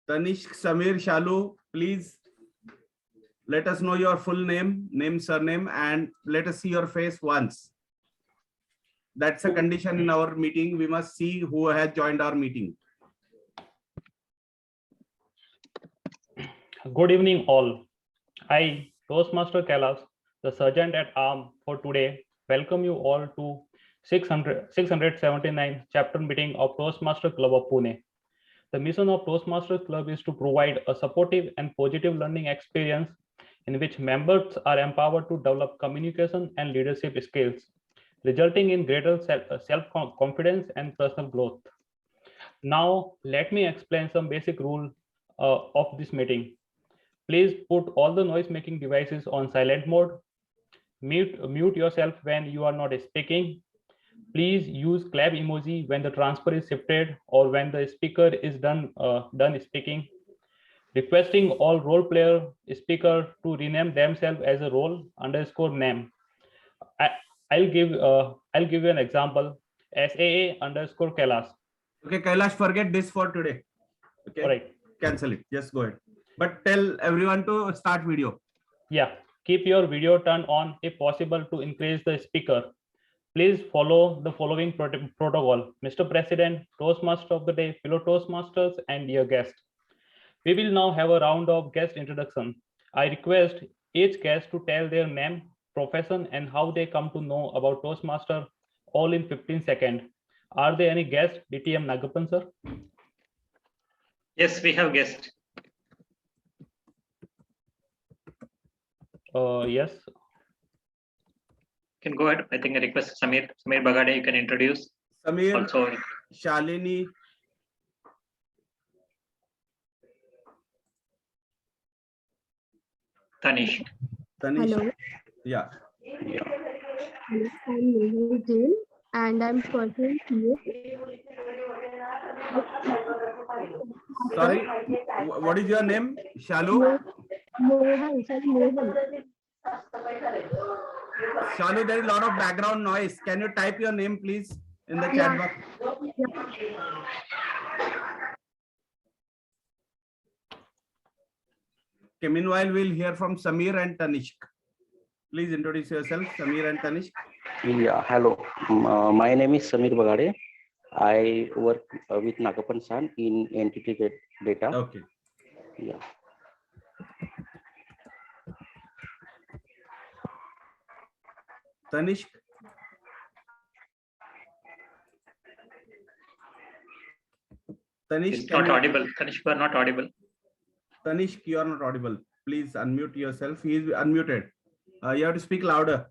Tanishq, Samir, Shalu, please let us know your full name, surname, and let us see your face once. That's a condition in our meeting. We must see who has joined our meeting. Good evening, all. I, Toastmaster Kailash, the Sergeant at Arm for today, welcome you all to 679 chapter meeting of Toastmasters Club of Pune. The mission of Toastmasters Club is to provide a supportive and positive learning experience in which members are empowered to develop communication and leadership skills, resulting in greater self-confidence and personal growth. Now, let me explain some basic rules of this meeting. Please put all the noise-making devices on silent mode. Mute yourself when you are not speaking. Please use clap emoji when the transfer is shifted or when the speaker is done speaking. Requesting all role player speaker to rename themselves as a role_name. I'll give you an example. SAA_Kailash. Okay, Kailash, forget this for today. Okay, all right, cancel it. Just go ahead. But tell everyone to start video. Yeah, keep your video turned on if possible to increase the speaker. Please follow the following protocol. Mr. President, Toastmaster of the day, fellow Toastmasters, and dear guest. We will now have a round of guest introduction. I request each guest to tell their name, profession, and how they come to know about Toastmaster, all in 15 seconds. Are there any guests? DTM Nagappan, sir? Yes, we have guests. Yes. Can go ahead. I think I request Samir Bagade, you can introduce. Samir, also Shalini, Tanish. Hello. Yeah. I'm Jain, and I'm pursuing PA. Sorry, what is your name? Shalu? Mohan. Shalu, there is a lot of background noise. Can you type your name, please, in the chat box? Okay, meanwhile, we'll hear from Samir and Tanishq. Please introduce yourself, Samir and Tanishq. Yeah, hello. My name is Samir Bagade. I work with Nagappan San in entity data. Okay. Yeah. Tanishq. It's not audible. Tanishq, you are not audible. Tanishq, you are not audible. Please unmute yourself. He is unmuted. You have to speak louder.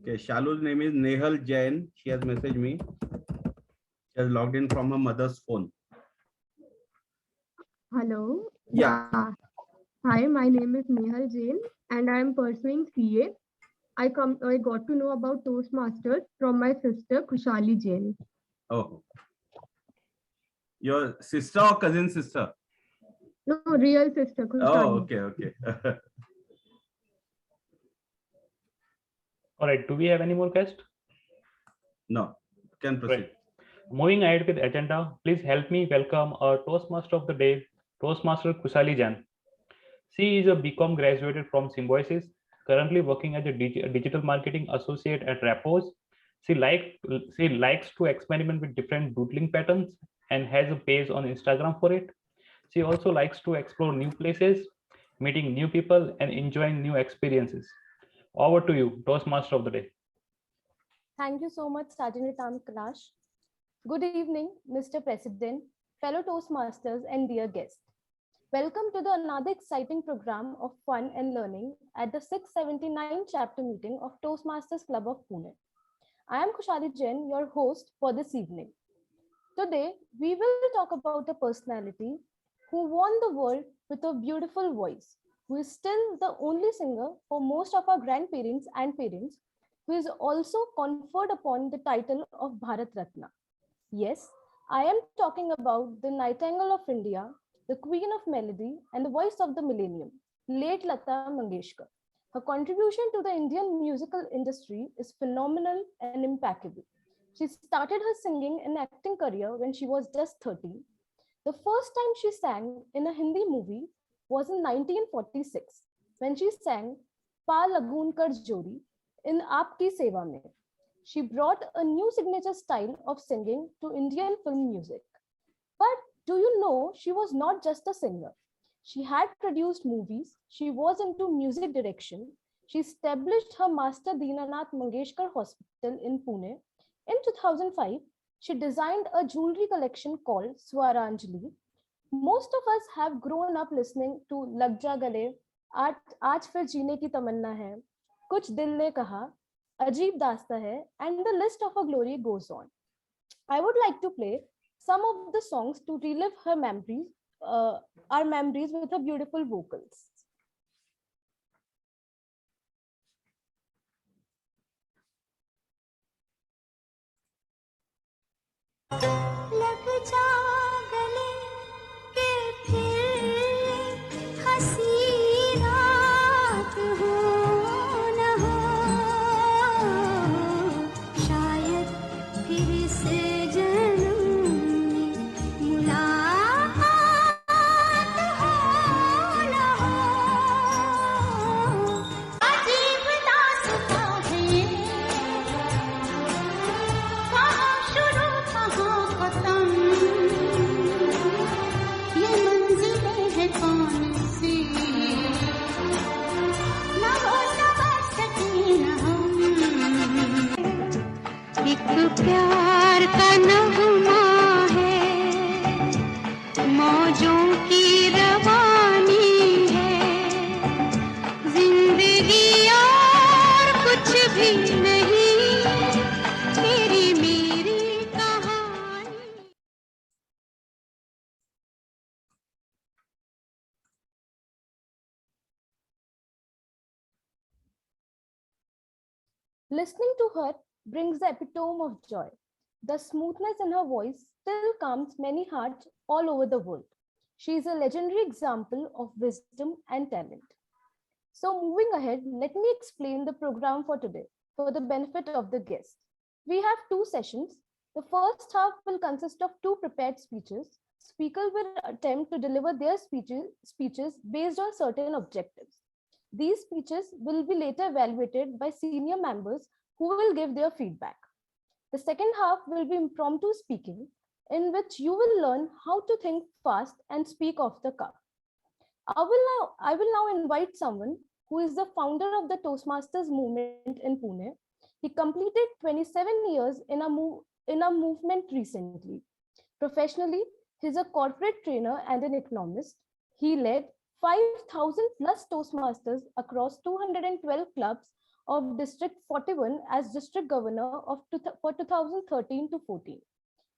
Okay, Shalu's name is Nehal Jain. She has messaged me. She has logged in from her mother's phone. Hello. Yeah. Hi, my name is Nehal Jain, and I'm pursuing CA. I got to know about Toastmasters from my sister Khushali Jain. Oh. Your sister or cousin sister? No, real sister Khushali. Oh, okay. All right, do we have any more guests? No, can proceed. Right. Moving ahead with agenda, please help me welcome our Toastmaster of the day, Toastmaster Khushali Jain. She is a BCom graduated from Symbiosis, currently working as a digital marketing associate at Rappos. She likes to experiment with different doodling patterns and has a page on Instagram for it. She also likes to explore new places, meeting new people, and enjoying new experiences. Over to you, Toastmaster of the day. Thank you so much, Sergeant Kailash. Good evening, Mr. President, fellow Toastmasters, and dear guests. Welcome to another exciting program of fun and learning at the 679 chapter meeting of Toastmasters Club of Pune. I am Khushali Jain, your host for this evening. Today, we will talk about a personality who won the world with a beautiful voice, who is still the only singer for most of our grandparents and parents, who is also conferred upon the title of Bharatratna. Yes, I am talking about the Nightingale of India, the Queen of Melody, and the voice of the millennium, late Lata Mangeshkar. Her contribution to the Indian musical industry is phenomenal and impeccable. She started her singing and acting career when she was just 13. The first time she sang in a Hindi movie was in 1946 when she sang Pa Lagoon Kar Jodi in Aapki Seva Mein. She brought a new signature style of singing to Indian film music. But do you know she was not just a singer? She had produced movies, she was into music direction, she established her Master Dinanath Mangeshkar Hospital in Pune. In 2005, she designed a jewelry collection called Swaranjali. Most of us have grown up listening to Lag Ja Gale, Aaj Fir Jeene Ki Tamanna Hai, Kuch Dil Ne Kaha, Ajeeb Daasta Hai, and the list of her glory goes on. I would like to play some of the songs to relive her memories, our memories with her beautiful vocals. लग जा गले के फिर हंसी रात हो न हो शायद फिर से जन्म में मुलाकात हो न हो अजीब दास्तां है कहाँ शुरू कहाँ खत्म ये मंजिलें हैं कौन सी न हो समझ सके न हम एक प्यार का नगमा है मौजों की रवानी है जिंदगी और कुछ भी नहीं तेरी मेरी कहानी Listening to her brings the epitome of joy. The smoothness in her voice still calms many hearts all over the world. She is a legendary example of wisdom and talent. So, moving ahead, let me explain the program for today for the benefit of the guests. We have two sessions. The first half will consist of two prepared speeches. Speakers will attempt to deliver their speeches based on certain objectives. These speeches will be later evaluated by senior members who will give their feedback. The second half will be impromptu speaking, in which you will learn how to think fast and speak off the cuff. I will now invite someone who is the founder of the Toastmasters movement in Pune. He completed 27 years in a movement recently. Professionally, he is a corporate trainer and an economist. He led 5,000 plus Toastmasters across 212 clubs of District 41 as District Governor for 2013 to 14.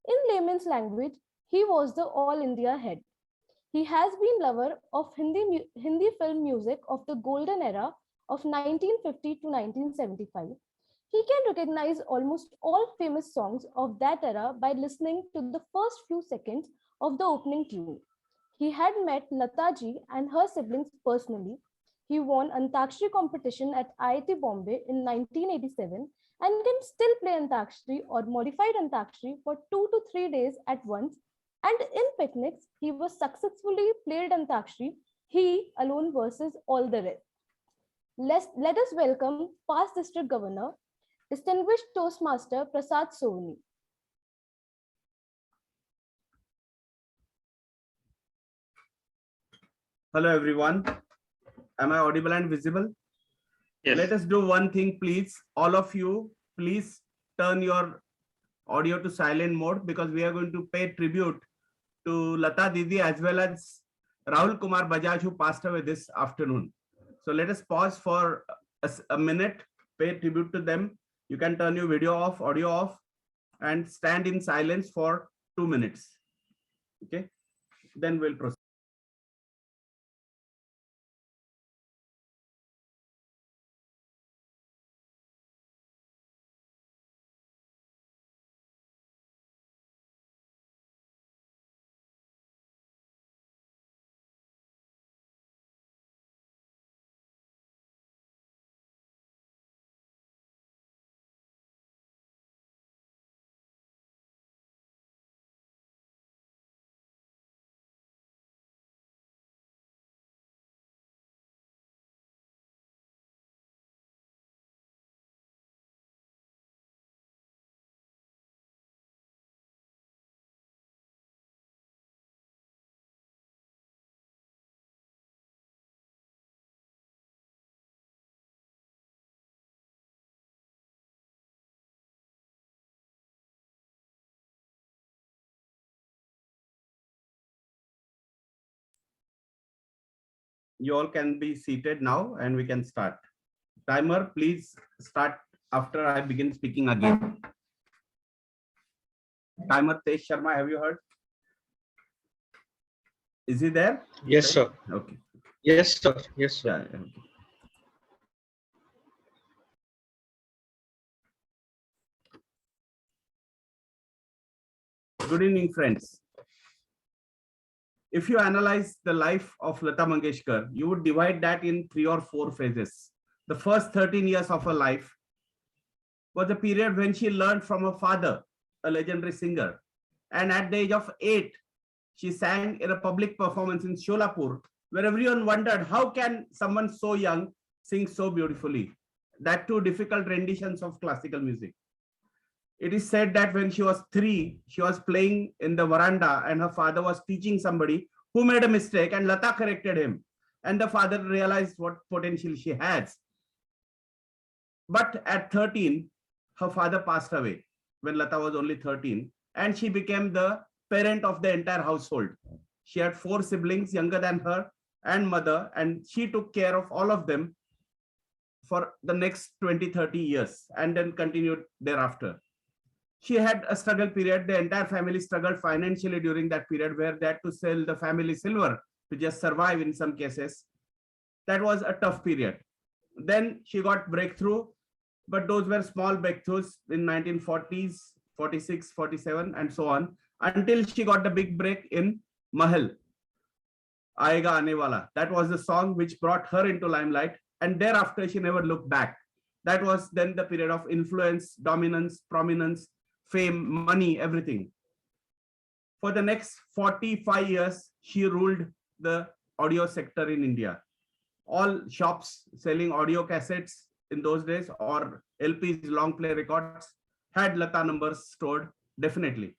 In layman's language, he was the All India head. He has been lover of Hindi film music of the golden era of 1950 to 1975. He can recognize almost all famous songs of that era by listening to the first few seconds of the opening tune. He had met Lata ji and her siblings personally. He won Antakshari competition at IIT Bombay in 1987 and can still play Antakshari or modified Antakshari for 2 to 3 days at once. And in picnics, he was successfully played Antakshari, he alone versus all the rest. Let us welcome past District Governor, distinguished Toastmaster Prasad Sovni. Hello, everyone. Am I audible and visible? Yes. Let us do one thing, please. All of you, please turn your audio to silent mode because we are going to pay tribute to Lata Didi as well as Rahul Kumar Bajaj, who passed away this afternoon. So let us pause for a minute, pay tribute to them. You can turn your video off, audio off, and stand in silence for 2 minutes. Okay, then we'll proceed. you all can be seated now and we can start. Timer, please start after I begin speaking again. Timer, Tej Sharma, have you heard? Is he there? Yes, sir. Okay. Yes, sir. Yes, sir. Yeah, okay. Good evening, friends. If you analyze the life of Lata Mangeshkar, you would divide that in 3 or 4 phases. The first 13 years of her life was a period when she learned from her father, a legendary singer. And at the age of 8, she sang in a public performance in Sholapur, where everyone wondered, how can someone so young sing so beautifully? That too, difficult renditions of classical music. It is said that when she was 3, she was playing in the veranda and her father was teaching somebody who made a mistake and Lata corrected him. And the father realized what potential she has. But at 13, her father passed away when Lata was only 13, and she became the parent of the entire household. She had 4 siblings younger than her and mother, and she took care of all of them for the next 20-30 years and then continued thereafter. She had a struggle period. The entire family struggled financially during that period, where they had to sell the family silver to just survive in some cases. That was a tough period. Then she got breakthrough, but those were small breakthroughs in 1940s, 46, 47, and so on, until she got the big break in Mahal, Aayega Aane Wala. That was the song which brought her into limelight, and thereafter she never looked back. That was then the period of influence, dominance, prominence, fame, money, everything. For the next 45 years, she ruled the audio sector in India. All shops selling audio cassettes in those days or LPs, long play records, had Lata numbers stored, definitely.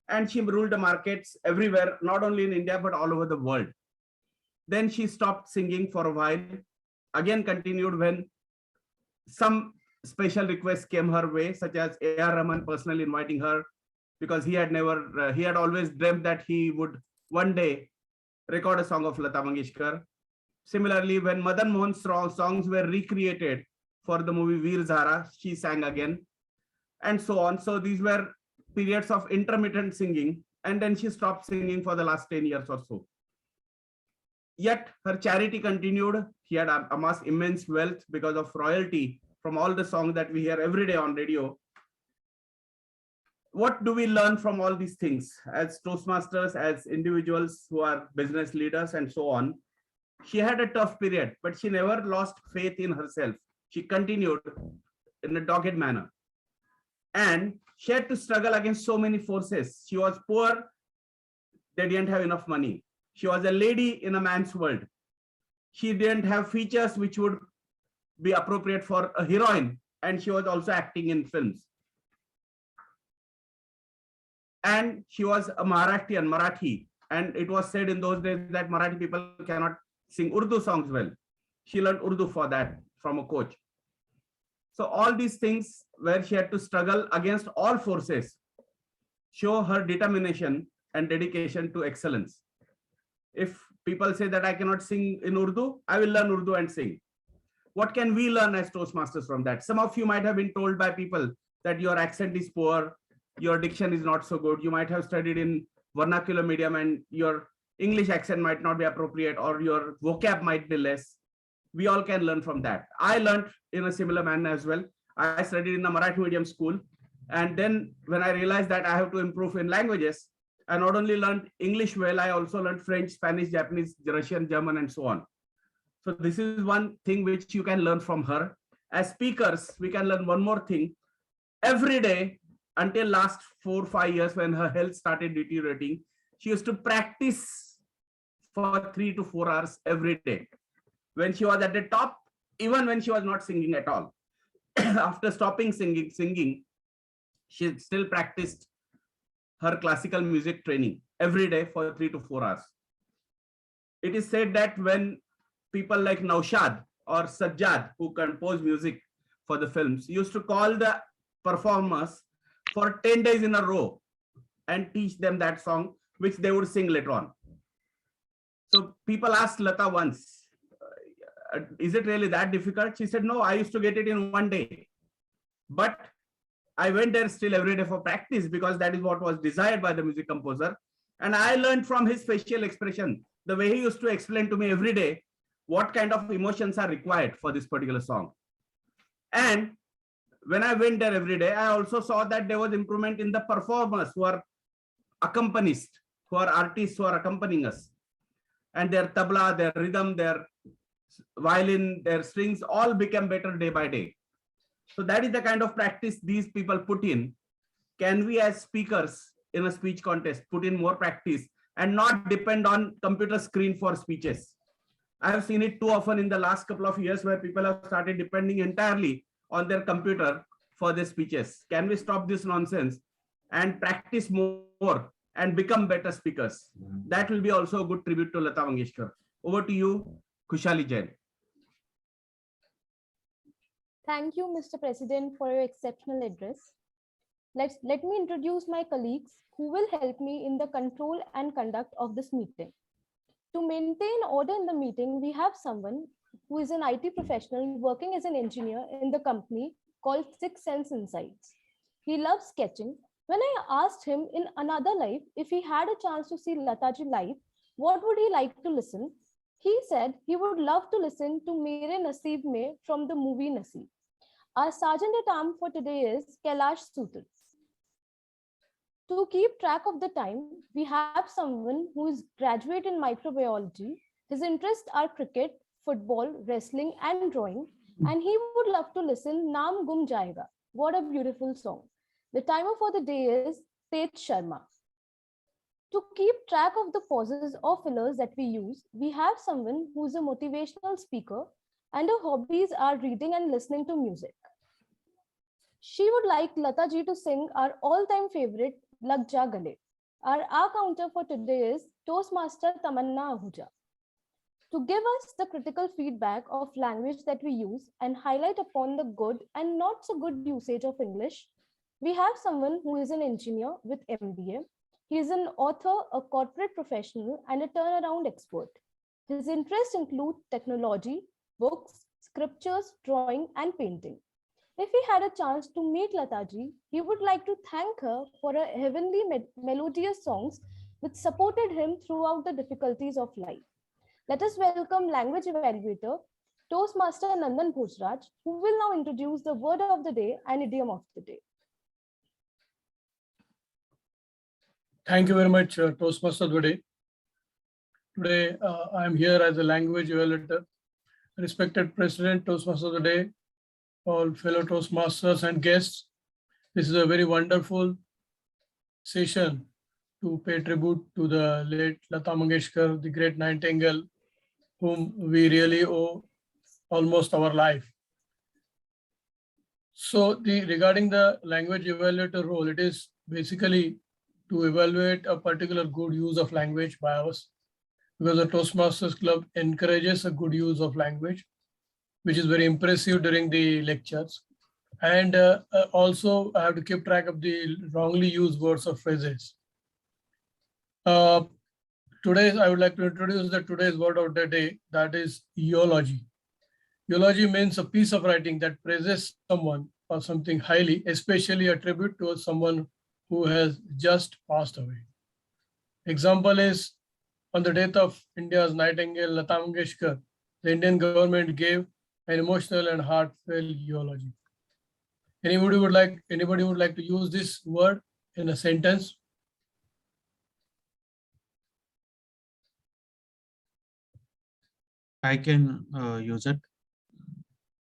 And she ruled the markets everywhere, not only in India, but all over the world. Then she stopped singing for a while, again continued when some special requests came her way, such as A.R. Rahman personally inviting her, because he had always dreamt that he would one day record a song of Lata Mangeshkar. Similarly, when Madan Mohan's songs were recreated for the movie Veer Zara, she sang again, and so on. So these were periods of intermittent singing, and then she stopped singing for the last 10 years or so. Yet her charity continued. She had amassed immense wealth because of royalty from all the songs that we hear every day on radio. What do we learn from all these things as Toastmasters, as individuals who are business leaders and so on? She had a tough period, but she never lost faith in herself. She continued in a dogged manner. And she had to struggle against so many forces. She was poor. They didn't have enough money. She was a lady in a man's world. She didn't have features which would be appropriate for a heroine, and she was also acting in films. And she was a Marathi, and it was said in those days that Marathi people cannot sing Urdu songs well. She learned Urdu for that from a coach. So all these things where she had to struggle against all forces show her determination and dedication to excellence. If people say that I cannot sing in Urdu, I will learn Urdu and sing. What can we learn as Toastmasters from that? Some of you might have been told by people that your accent is poor, your diction is not so good. You might have studied in vernacular medium and your English accent might not be appropriate, or your vocab might be less. We all can learn from that. I learned in a similar manner as well. I studied in a Marathi medium school. And then when I realized that I have to improve in languages, I not only learned English well, I also learned French, Spanish, Japanese, Russian, German, and so on. So this is one thing which you can learn from her. As speakers, we can learn one more thing. Every day, until last 4 or 5 years when her health started deteriorating, she used to practice for 3 to 4 hours every day. When she was at the top, even when she was not singing at all. After stopping singing, she still practiced her classical music training every day for 3 to 4 hours. It is said that when people like Naushad or Sajjad, who compose music for the films, used to call the performers for 10 days in a row and teach them that song, which they would sing later on. So people asked Lata once, is it really that difficult? She said, no, I used to get it in one day. But I went there still every day for practice because that is what was desired by the music composer. And I learned from his facial expression, the way he used to explain to me every day what kind of emotions are required for this particular song. And when I went there every day, I also saw that there was improvement in the performers who are accompanists, who are artists who are accompanying us. And their tabla, their rhythm, their violin, their strings all became better day by day. So that is the kind of practice these people put in. Can we as speakers in a speech contest put in more practice and not depend on computer screen for speeches? I have seen it too often in the last couple of years where people have started depending entirely on their computer for their speeches. Can we stop this nonsense and practice more and become better speakers? That will be also a good tribute to Lata Mangeshkar. Over to you, Khushali Jain. Thank you, Mr. President, for your exceptional address. Let me introduce my colleagues who will help me in the control and conduct of this meeting. To maintain order in the meeting, we have someone who is an IT professional working as an engineer in the company called Six Sense Insights. He loves sketching. When I asked him in another life if he had a chance to see Lataji live, what would he like to listen? He said he would love to listen to Mere Naseeb Mein from the movie Naseeb. Our Sergeant-at-Arms for today is Kailash Sutar. To keep track of the time, we have someone who is graduate in microbiology. His interests are cricket, football, wrestling, and drawing. And he would love to listen Naam Gum Jayega. What a beautiful song. The timer for the day is Tej Sharma. To keep track of the pauses or fillers that we use, we have someone who is a motivational speaker and her hobbies are reading and listening to music. She would like Lata ji to sing our all-time favorite, Lag Ja Gale. Our counter for today is Toastmaster Tamanna Ahuja. To give us the critical feedback of language that we use and highlight upon the good and not so good usage of English, we have someone who is an engineer with MBA. He is an author, a corporate professional, and a turnaround expert. His interests include technology, books, scriptures, drawing, and painting. If he had a chance to meet Lataji, he would like to thank her for her heavenly melodious songs which supported him throughout the difficulties of life. Let us welcome language evaluator, Toastmaster Nandan Bhojraj, who will now introduce the word of the day and idiom of the day. Thank you very much, Toastmaster today. Today, I am here as a language evaluator. Respected President, Toastmaster today, all fellow Toastmasters and guests. This is a very wonderful session to pay tribute to the late Lata Mangeshkar, the great Nightingale, whom we really owe almost our life. So regarding the language evaluator role, it is basically to evaluate a particular good use of language by us, because the Toastmasters Club encourages a good use of language, which is very impressive during the lectures. And also I have to keep track of the wrongly used words or phrases. Today, I would like to introduce today's word of the day, that is eulogy. Eulogy means a piece of writing that praises someone or something highly, especially a tribute to someone who has just passed away. Example is, on the death of India's Nightingale, Lata Mangeshkar, the Indian government gave an emotional and heartfelt eulogy. Anybody would like to use this word in a sentence? I can use it.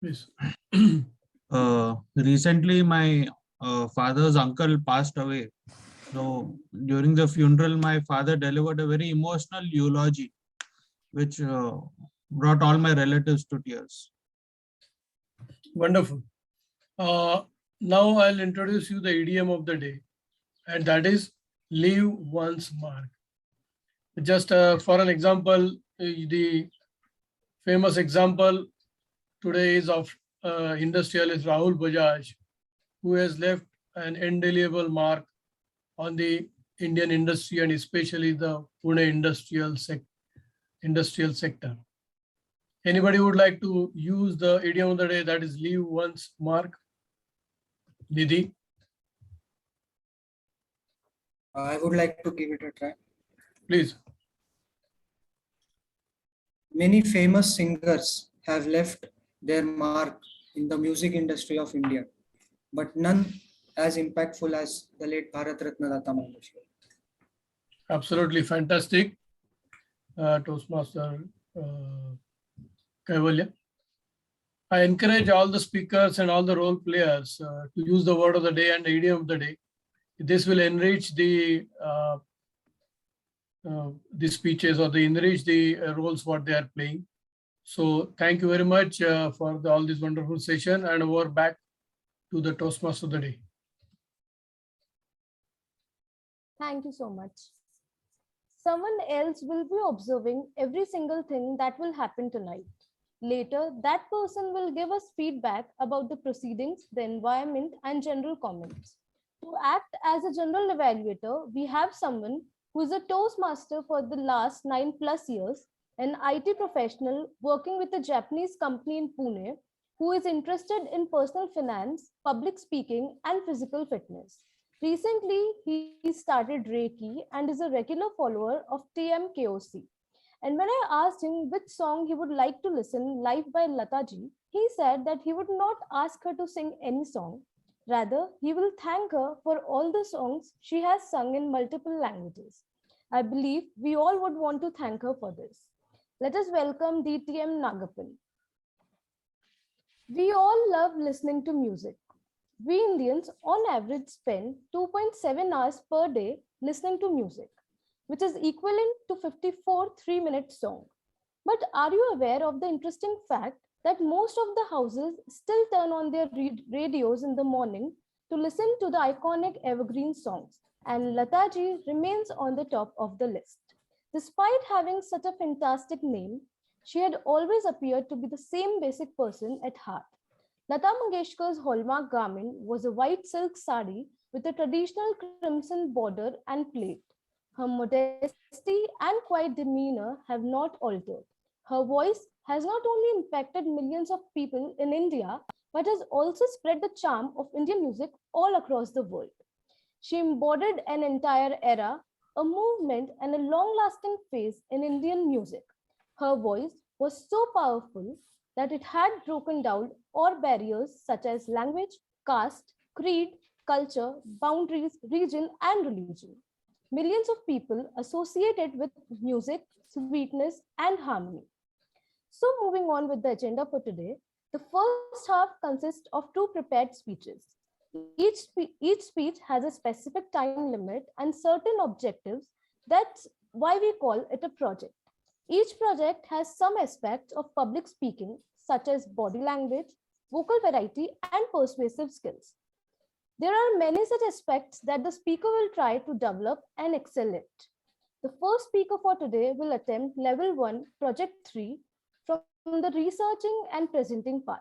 Please. Recently, my father's uncle passed away. So during the funeral, my father delivered a very emotional eulogy, which brought all my relatives to tears. Wonderful. Now I'll introduce you the idiom of the day, and that is leave one's mark. Just for an example, the famous example today is of industrialist Rahul Bajaj, who has left an indelible mark on the Indian industry and especially the Pune industrial industrial sector. Anybody would like to use the idiom of the day, that is leave one's mark? Nidhi? I would like to give it a try. Please. Many famous singers have left their mark in the music industry of India, but none as impactful as the late Bharatratna Lata Mangeshkar. Absolutely fantastic. Toastmaster Kaivalya. I encourage all the speakers and all the role players to use the word of the day and the idiom of the day. This will enrich the speeches or they enrich the roles what they are playing. So thank you very much for all this wonderful session, and over back to the Toastmaster of the day. Thank you so much. Someone else will be observing every single thing that will happen tonight. Later, that person will give us feedback about the proceedings, the environment, and general comments. To act as a general evaluator, we have someone who is a Toastmaster for the last 9+ years, an IT professional working with a Japanese company in Pune, who is interested in personal finance, public speaking, and physical fitness. Recently, he started Reiki and is a regular follower of TMOD. And when I asked him which song he would like to listen live by Lataji, he said that he would not ask her to sing any song. Rather, he will thank her for all the songs she has sung in multiple languages. I believe we all would want to thank her for this. Let us welcome DTM Nagappan. We all love listening to music. We Indians on average spend 2.7 hours per day listening to music, which is equivalent to 54 3-minute songs. But are you aware of the interesting fact that most of the houses still turn on their radios in the morning to listen to the iconic evergreen songs, and Lataji remains on the top of the list. Despite having such a fantastic name, she had always appeared to be the same basic person at heart. Lata Mangeshkar's hallmark garment was a white silk sari with a traditional crimson border and plait. Her modesty and quiet demeanor have not altered. Her voice has not only impacted millions of people in India, but has also spread the charm of Indian music all across the world. She embodied an entire era, a movement, and a long-lasting phase in Indian music. Her voice was so powerful that it had broken down all barriers such as language, caste, creed, culture, boundaries, region, and religion. Millions of people associated with music, sweetness, and harmony. So moving on with the agenda for today, the first half consists of 2 prepared speeches. Each speech has a specific time limit and certain objectives. That's why we call it a project. Each project has some aspects of public speaking, such as body language, vocal variety, and persuasive skills. There are many such aspects that the speaker will try to develop and excel at. The first speaker for today will attempt level 1, project 3, from the researching and presenting part.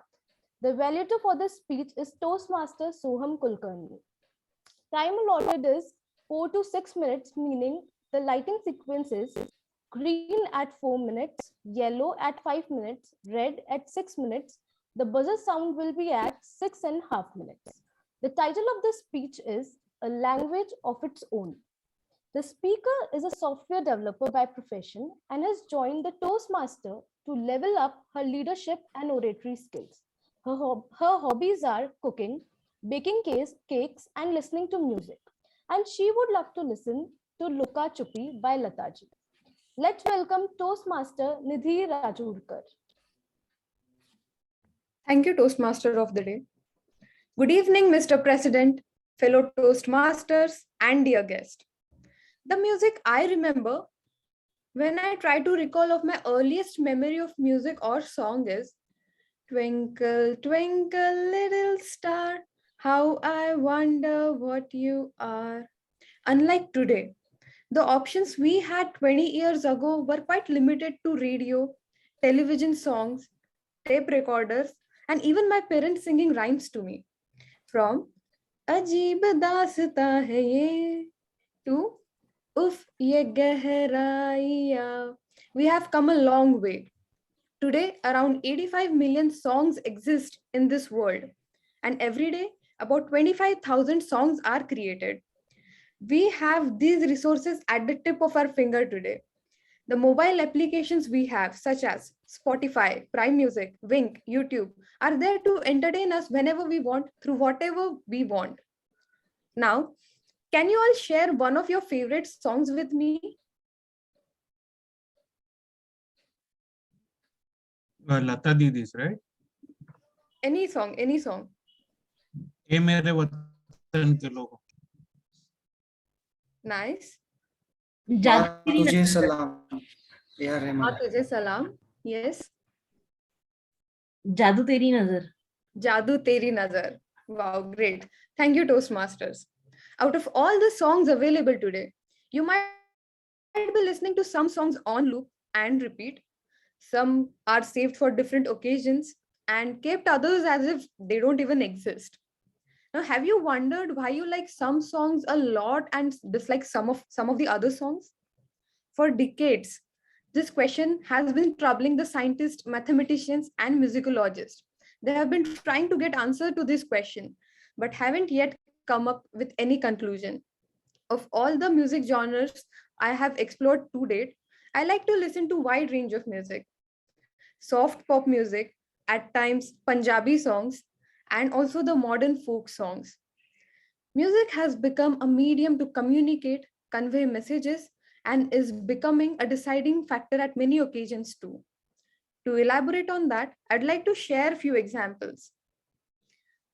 The evaluator for this speech is Toastmaster Soham Kulkarni. Time allotted is 4 to 6 minutes, meaning the lighting sequence is green at 4 minutes, yellow at 5 minutes, red at 6 minutes. The buzzer sound will be at 6.5 minutes. The title of this speech is A Language of Its Own. The speaker is a software developer by profession and has joined the Toastmaster to level up her leadership and oratory skills. Her hobbies are cooking, baking cakes, and listening to music. And she would love to listen to Luka Chupi by Lataji. Let's welcome Toastmaster Nidhi Rajurkar. Thank you, Toastmaster of the Day. Good evening, Mr. President, fellow Toastmasters, and dear guest. The music I remember when I try to recall of my earliest memory of music or song is Twinkle, twinkle, little star, how I wonder what you are. Unlike today, the options we had 20 years ago were quite limited to radio, television songs, tape recorders, and even my parents singing rhymes to me. From Ajeeb Daasta hai ye to Uff ye gehraiyaan. We have come a long way. Today, around 85 million songs exist in this world, and every day, about 25,000 songs are created. We have these resources at the tip of our finger today. The mobile applications we have, such as Spotify, Prime Music, Wink, YouTube, are there to entertain us whenever we want through whatever we want. Now, can you all share one of your favorite songs with me? Lata Didi's, right? Any song, any song. Ye mere watan ke logo. Nice. Tujhe Salam. A.R. Rahman. Maa Tujhe Salam. Yes. जादू तेरी नजर. Jadoo Teri Nazar. Wow, great. Thank you, Toastmasters. Out of all the songs available today, you might be listening to some songs on loop and repeat. Some are saved for different occasions and kept others as if they don't even exist. Now, have you wondered why you like some songs a lot and dislike some of the other songs? For decades, this question has been troubling the scientists, mathematicians, and musicologists. They have been trying to get answer to this question, but haven't yet come up with any conclusion. Of all the music genres I have explored to date, I like to listen to wide range of music. Soft pop music, at times Punjabi songs, and also the modern folk songs. Music has become a medium to communicate, convey messages, and is becoming a deciding factor at many occasions too. To elaborate on that, I'd like to share a few examples.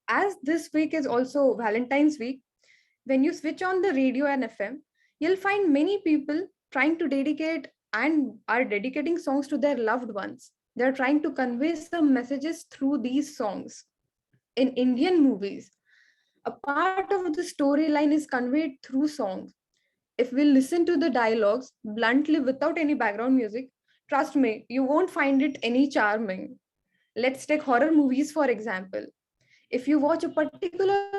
As this week is also Valentine's week, when you switch on the radio and FM, you'll find many people trying to dedicate and are dedicating songs to their loved ones. They're trying to convey some messages through these songs. In Indian movies, a part of the storyline is conveyed through songs. If we listen to the dialogues bluntly without any background music, trust me, you won't find it any charming. Let's take horror movies for example. If you watch a particular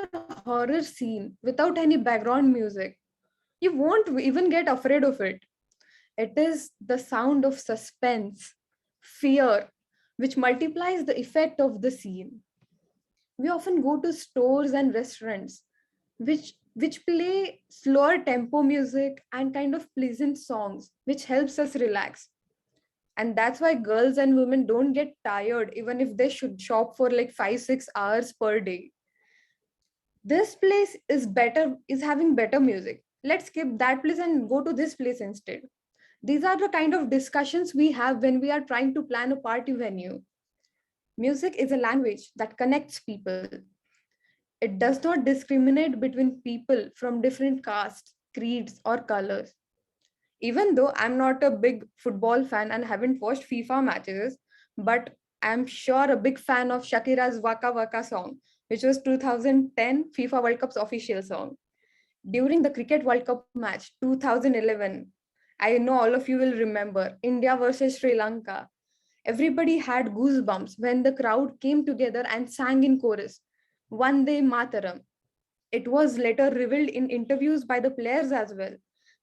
horror scene without any background music, you won't even get afraid of it. It is the sound of suspense, fear, which multiplies the effect of the scene. We often go to stores and restaurants which play slower tempo music and kind of pleasant songs which helps us relax. And that's why girls and women don't get tired even if they should shop for like 5-6 hours per day. This place is having better music. Let's skip that place and go to this place instead. These are the kind of discussions we have when we are trying to plan a party venue. Music is a language that connects people. It does not discriminate between people from different castes, creeds, or colors. Even though I'm not a big football fan and haven't watched FIFA matches, but I'm sure a big fan of Shakira's Waka Waka song, which was 2010 FIFA World Cup's official song. During the Cricket World Cup match 2011, I know all of you will remember India versus Sri Lanka. Everybody had goosebumps when the crowd came together and sang in chorus, Vande Mataram. It was later revealed in interviews by the players as well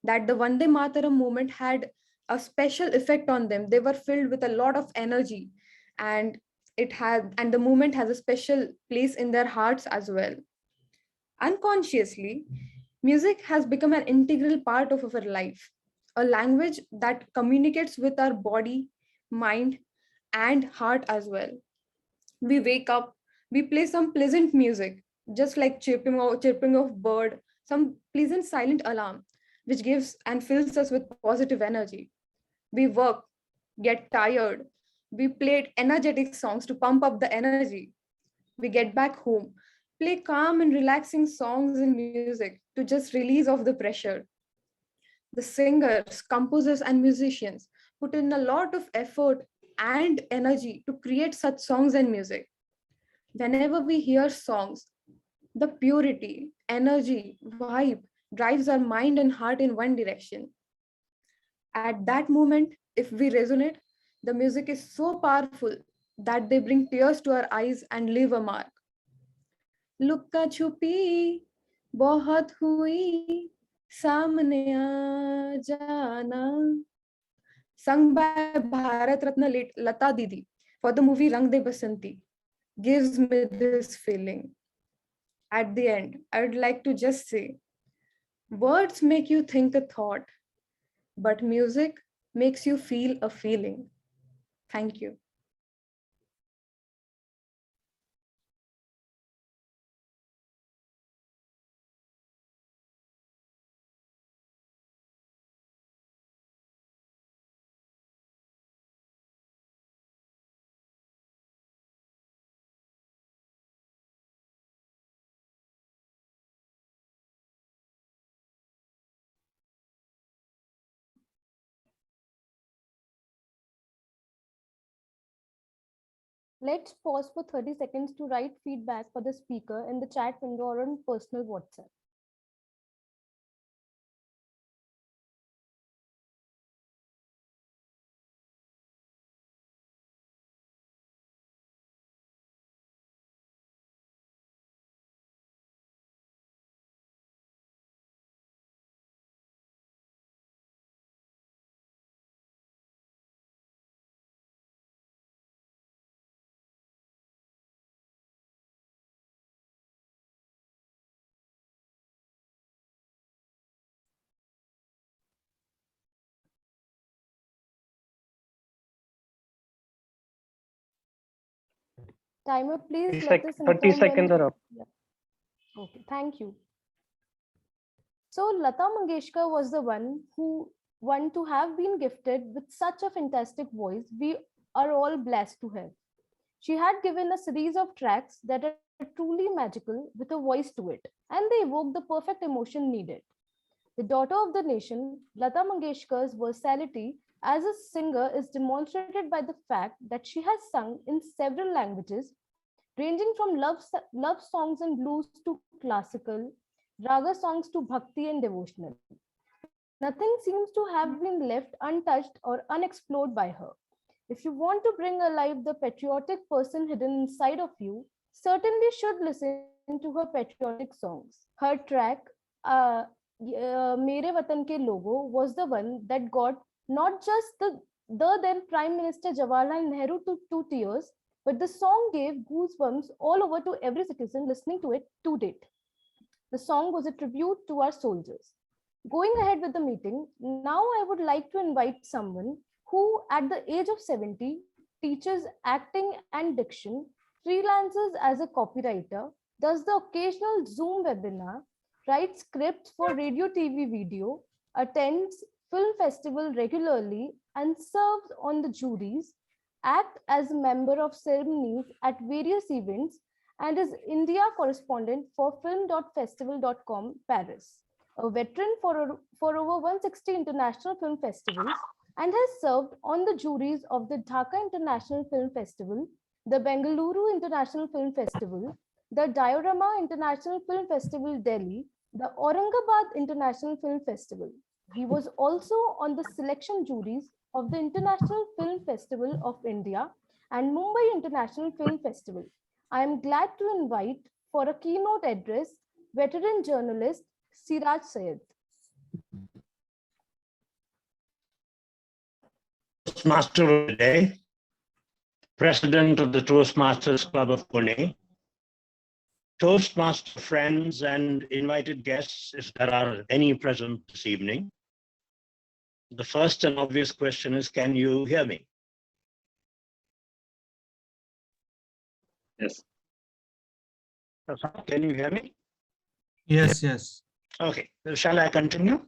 that the Vande Mataram movement had a special effect on them. They were filled with a lot of energy, and the movement has a special place in their hearts as well. Unconsciously, music has become an integral part of our life, a language that communicates with our body, mind, and heart as well. We wake up, we play some pleasant music, just like chirping of bird, some pleasant silent alarm, which gives and fills us with positive energy. We work, get tired, we play energetic songs to pump up the energy. We get back home, play calm and relaxing songs and music to just release off the pressure. The singers, composers, and musicians put in a lot of effort and energy to create such songs and music. Whenever we hear songs, the purity, energy, vibe drives our mind and heart in one direction. At that moment, if we resonate, the music is so powerful that they bring tears to our eyes and leave a mark. Lukka chupi, बहुत हुई, सामने आ जाना, sung by Bharatratna Lata Didi for the movie Rang De Basanti, gives me this feeling. At the end, I would like to just say, words make you think a thought, but music makes you feel a feeling. Thank you. Let's pause for 30 seconds to write feedback for the speaker in the chat window or on personal WhatsApp. Timer, please let us 30 inform seconds when. are up. Yeah. Okay, thank you. So Lata Mangeshkar was the one to have been gifted with such a fantastic voice. We are all blessed to have. She had given a series of tracks that are truly magical with a voice to it, and they evoke the perfect emotion needed. The daughter of the nation, Lata Mangeshkar's versatility as a singer is demonstrated by the fact that she has sung in several languages, ranging from love songs and blues to classical, raga songs to bhakti and devotional. Nothing seems to have been left untouched or unexplored by her. If you want to bring alive the patriotic person hidden inside of you, certainly should listen to her patriotic songs. Her track, Mere Watan Ke Logo, was the one that got not just the then Prime Minister Jawaharlal Nehru to tears, but the song gave goosebumps all over to every citizen listening to it to date. The song was a tribute to our soldiers. Going ahead with the meeting, now I would like to invite someone who, at the age of 70, teaches acting and diction, freelances as a copywriter, does the occasional Zoom webinar, writes scripts for radio, TV, video, attends film festival regularly, and serves on the juries, act as a member of ceremonies at various events, and is India correspondent for film.festival.com Paris, a veteran for over 160 international film festivals, and has served on the juries of the Dhaka International Film Festival, the Bengaluru International Film Festival, the Diorama International Film Festival Delhi, the Aurangabad International Film Festival. He was also on the selection juries of the International Film Festival of India and Mumbai International Film Festival. I am glad to invite for a keynote address veteran journalist Siraj Sayed. Toastmaster of the day, President of the Toastmasters Club of Pune, Toastmaster friends and invited guests, if there are any present this evening. The first and obvious question is, can you hear me? Yes. Can you hear me? Yes, yes. Okay, shall I continue?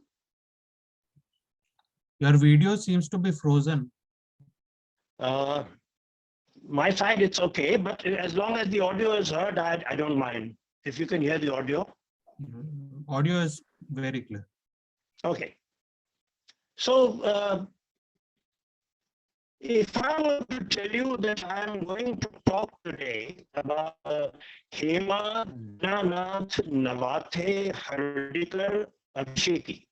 Your video seems to be frozen. My side, it's okay, but as long as the audio is heard, I don't mind. If you can hear the audio. Audio is very clear. Okay. So, if I were to tell you that I am going to talk today about Hema Dinanath Navate Hardikar Abhisheki,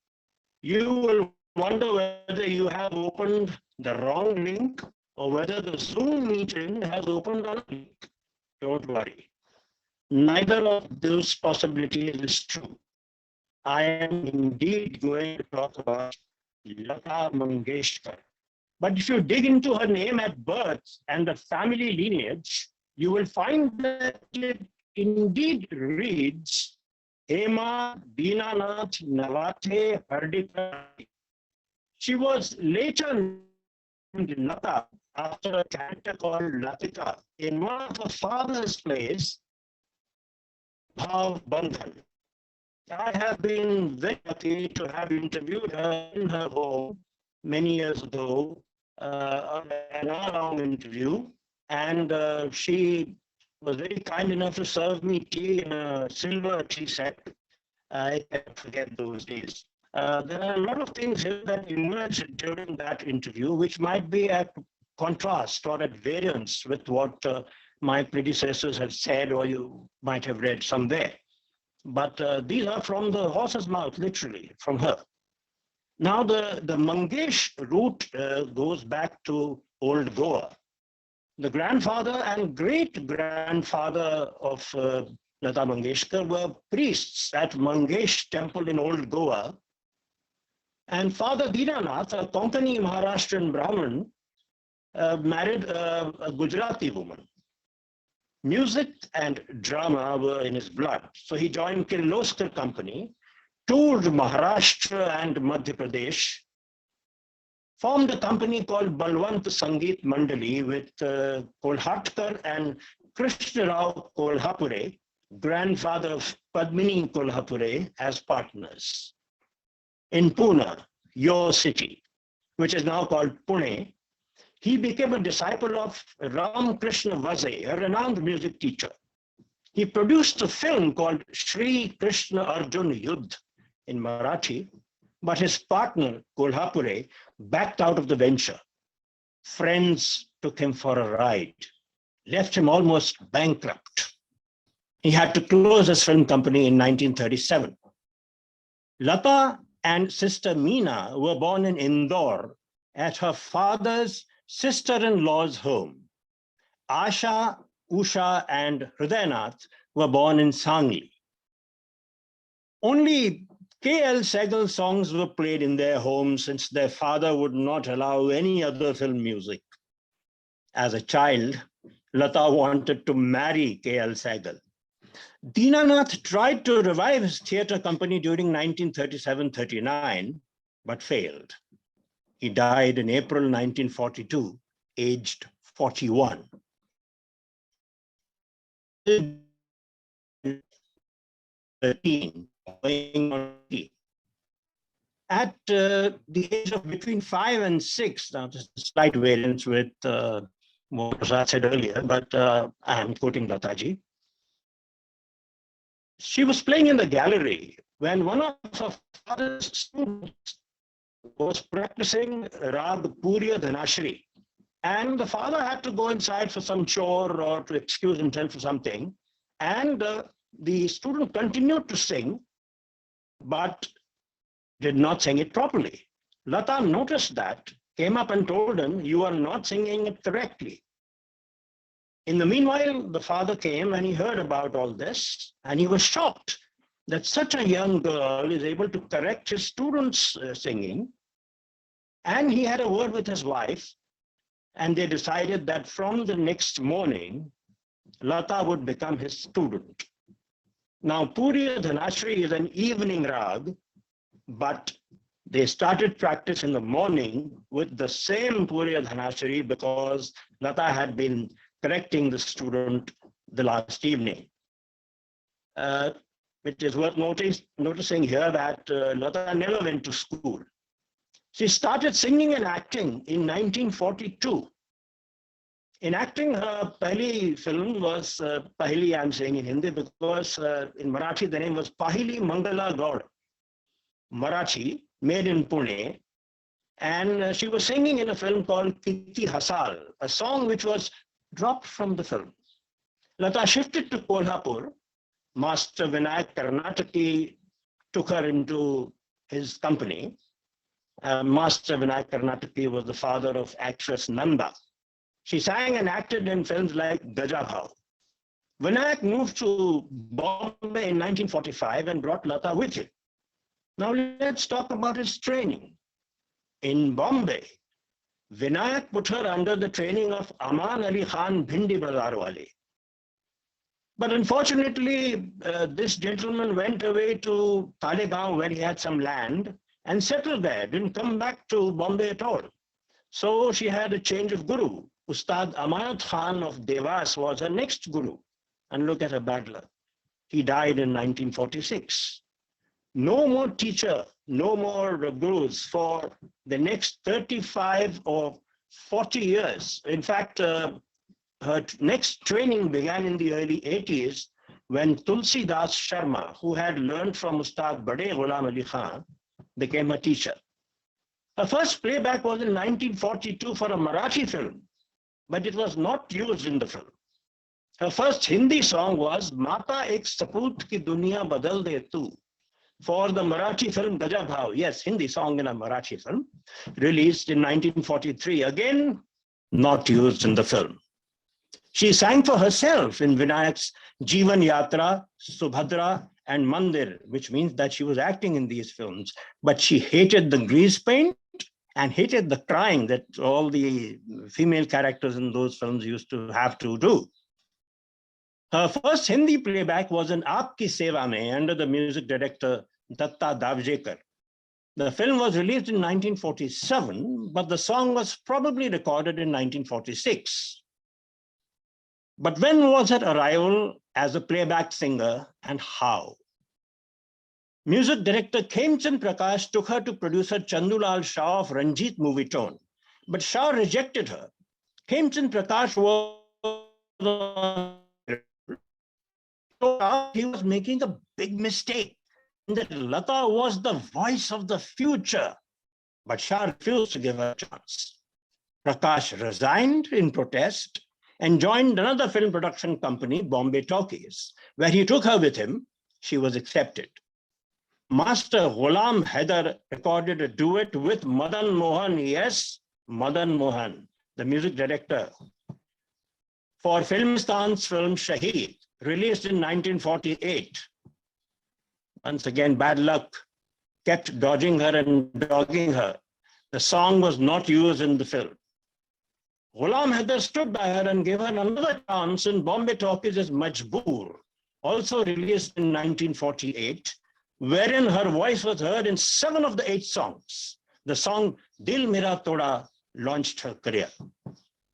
you will wonder whether you have opened the wrong link or whether the Zoom meeting has opened on a link. Don't worry. Neither of those possibilities is true. I am indeed going to talk about Lata Mangeshkar, But if you dig into her name at birth and the family lineage, you will find that it indeed reads Hema Dinanath Navate Hardikar. She was later named Lata after a character called Latika in one of her father's plays, Bhav Bandhan. I have been very lucky to have interviewed her in her home many years ago, an hour-long interview, and she was very kind enough to serve me tea in a silver tea set. I can't forget those days. There are a lot of things here that emerged during that interview, which might be at contrast or at variance with what my predecessors have said, or you might have read somewhere. But these are from the horse's mouth, literally, from her. Now, the Mangesh route goes back to old Goa. The grandfather and great-grandfather of Lata Mangeshkar were priests at Mangesh temple in old Goa. And Father Dinanath, a Konkani Maharashtrian Brahmin, married a Gujarati woman. Music and drama were in his blood. So he joined Kirloskar Company, toured Maharashtra and Madhya Pradesh, formed a company called Balwant Sangeet Mandali with Kolhatkar and Krishna Rao Kolhapure, grandfather of Padmini Kolhapure, as partners. In Pune, your city, which is now called Pune, he became a disciple of Ram Krishna Vase, a renowned music teacher. He produced a film called Shri Krishna Arjun Yudh in Marathi, but his partner, Kolhapure, backed out of the venture. Friends took him for a ride, left him almost bankrupt. He had to close his film company in 1937. Lata and sister Meena were born in Indore at her father's sister-in-law's home. Asha, Usha, and Hridayanath were born in Sangli. Only K.L. Sehgal songs were played in their home since their father would not allow any other film music. As a child, Lata wanted to marry K.L. Sehgal. Dinanath tried to revive his theatre company during 1937-39, but failed. He died in April 1942, aged 41. At the age of between 5 and 6, now there's a slight variance with what Prasad said earlier, but I am quoting Lataji. She was playing in the gallery when one of her father's students was practicing Rag Puriya Dhanashri. And the father had to go inside for some chore or to excuse himself for something. And the student continued to sing, but did not sing it properly. Lata noticed that, came up and told him, "You are not singing it correctly." In the meanwhile, the father came and he heard about all this, and he was shocked that such a young girl is able to correct his students' singing. And he had a word with his wife, and they decided that from the next morning, Lata would become his student. Now, Puriya Dhanashri is an evening rag, but they started practice in the morning with the same Puriya Dhanashri because Lata had been correcting the student the last evening. It is worth noticing here that Lata never went to school. She started singing and acting in 1942. In acting, her Pahili film was, Pahili I'm saying in Hindi because in Marathi the name was Pahili Mangala Gaud, Marathi, made in Pune. And she was singing in a film called Kiti Hasal, a song which was dropped from the film. Lata shifted to Kolhapur. Master Vinayak Karnataki took her into his company. Master Vinayak Karnataki was the father of actress Nanda. She sang and acted in films like Gajabhav. Vinayak moved to Bombay in 1945 and brought Lata with him. Now let's talk about his training. In Bombay, Vinayak put her under the training of Aman Ali Khan Bhindi Bazar Wale. But unfortunately, this gentleman went away to Talegaon where he had some land and settled there, didn't come back to Bombay at all. So she had a change of guru. Ustad Amayat Khan of Devas was her next guru. And look at her bad luck. He died in 1946. No more teacher, no more gurus for the next 35 or 40 years. In fact, her next training began in the early 80s when Tulsi Das Sharma, who had learned from Ustad Bade Ghulam Ali Khan, became a teacher. Her first playback was in 1942 for a Marathi film, but it was not used in the film. Her first Hindi song was Mata Ek Saput Ki Duniya Badal De Tu for the Marathi film Gaja Bhav. Yes, Hindi song in a Marathi film, released in 1943. Again, not used in the film. She sang for herself in Vinayak's Jeevan Yatra, Subhadra, and Mandir, which means that she was acting in these films, but she hated the grease paint and hated the crying that all the female characters in those films used to have to do. Her first Hindi playback was in Aapki Seva Mein under the music director Datta Davjekar. The film was released in 1947, but the song was probably recorded in 1946. But when was her arrival as a playback singer and how? Music director Khemchand Prakash took her to producer Chandulal Shah of Ranjit Movie Tone, but Shah rejected her. Khemchand Prakash was he was making a big mistake, and that Lata was the voice of the future, but Shah refused to give her a chance. Prakash resigned in protest and joined another film production company, Bombay Talkies, where he took her with him. She was accepted. Master Ghulam Haider recorded a duet with Madan Mohan, yes, Madan Mohan, the music director, for Filmistan's film Shaheed, released in 1948. Once again, bad luck kept dodging her and dogging her. The song was not used in the film. Ghulam Haider stood by her and gave her another chance in Bombay Talkies as Majboor, also released in 1948, wherein her voice was heard in 7 of the 8 songs. The song Dil Mera Toda launched her career.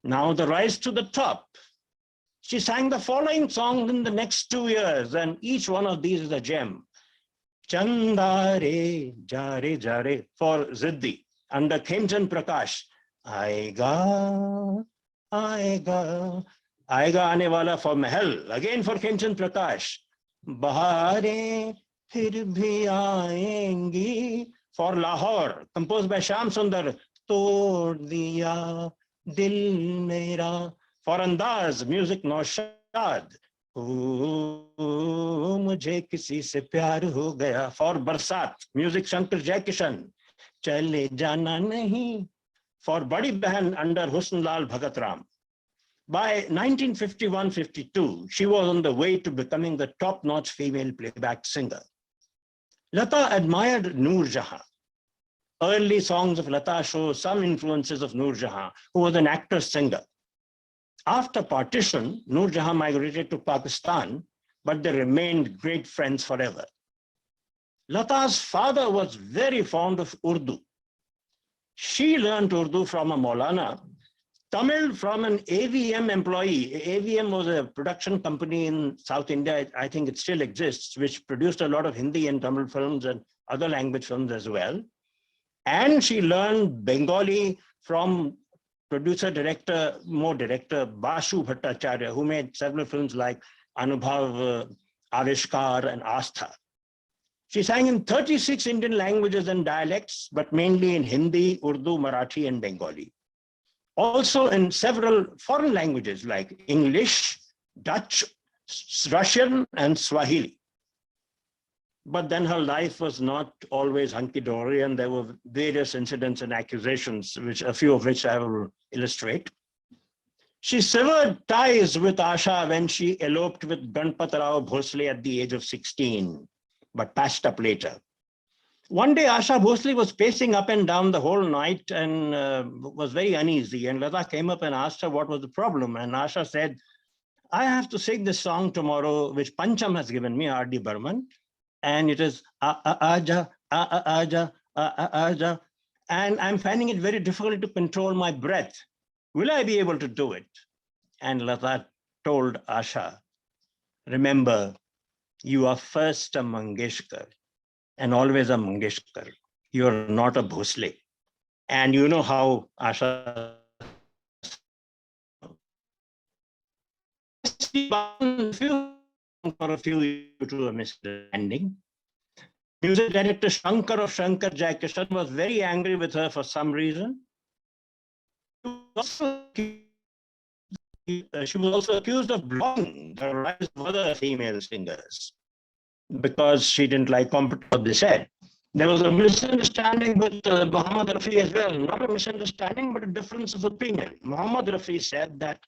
Now the rise to the top. She sang the following songs in the next 2 years, and each one of these is a gem. Chanda Re Jare Jare for Ziddi under Khemchand Prakash. Aega, Aega, Aega Aane Wala for Mahal, again for Khemchand Prakash. Bahare Phir Bhi Aayengi for Lahore, composed by Shyam Sundar. Tod Diya Dil Mera for Andaz, music Naushad. Mujhe kisi se pyar ho gaya for Barsat, music Shankar Jaikishan. Chale Jana Nahi for Badi Behan under Husn Lal Bhagat Ram. By 1951-52, she was on the way to becoming the top-notch female playback singer. Lata admired Noor Jahan. Early songs of Lata show some influences of Noor Jahan, who was an actor-singer. After partition, Noor Jahan migrated to Pakistan, but they remained great friends forever. Lata's father was very fond of Urdu. She learned Urdu from a Maulana, Tamil from an AVM employee. AVM was a production company in South India. I think it still exists, which produced a lot of Hindi and Tamil films and other language films as well. And she learned Bengali from producer-director, more director, Bashu Bhattacharya, who made several films like Anubhav, Avishkar, and Astha. She sang in 36 Indian languages and dialects, but mainly in Hindi, Urdu, Marathi, and Bengali. Also in several foreign languages like English, Dutch, Russian, and Swahili. But then her life was not always hunky-dory, and there were various incidents and accusations, which a few of which I will illustrate. She severed ties with Asha when she eloped with Ganpat Rao Bhosle at the age of 16, but patched up later. One day, Asha Bhosle was pacing up and down the whole night and was very uneasy. And Lata came up and asked her what was the problem. And Asha said, I have to sing this song tomorrow, which Pancham has given me, R.D. Burman. And it is Aja, Aja, Aja. And I'm finding it very difficult to control my breath. Will I be able to do it? And Lata told Asha, remember, you are first a Mangeshkar and always a Mangeshkar. You are not a Bhosle. And you know how Asha for a few to a misunderstanding. Music director Shankar of Shankar Jaikishan was very angry with her for some reason. She was also accused of blocking the rise of other female singers because she didn't like what they said. There was a misunderstanding with Muhammad Rafi as well. Not a misunderstanding, but a difference of opinion. Muhammad Rafi said that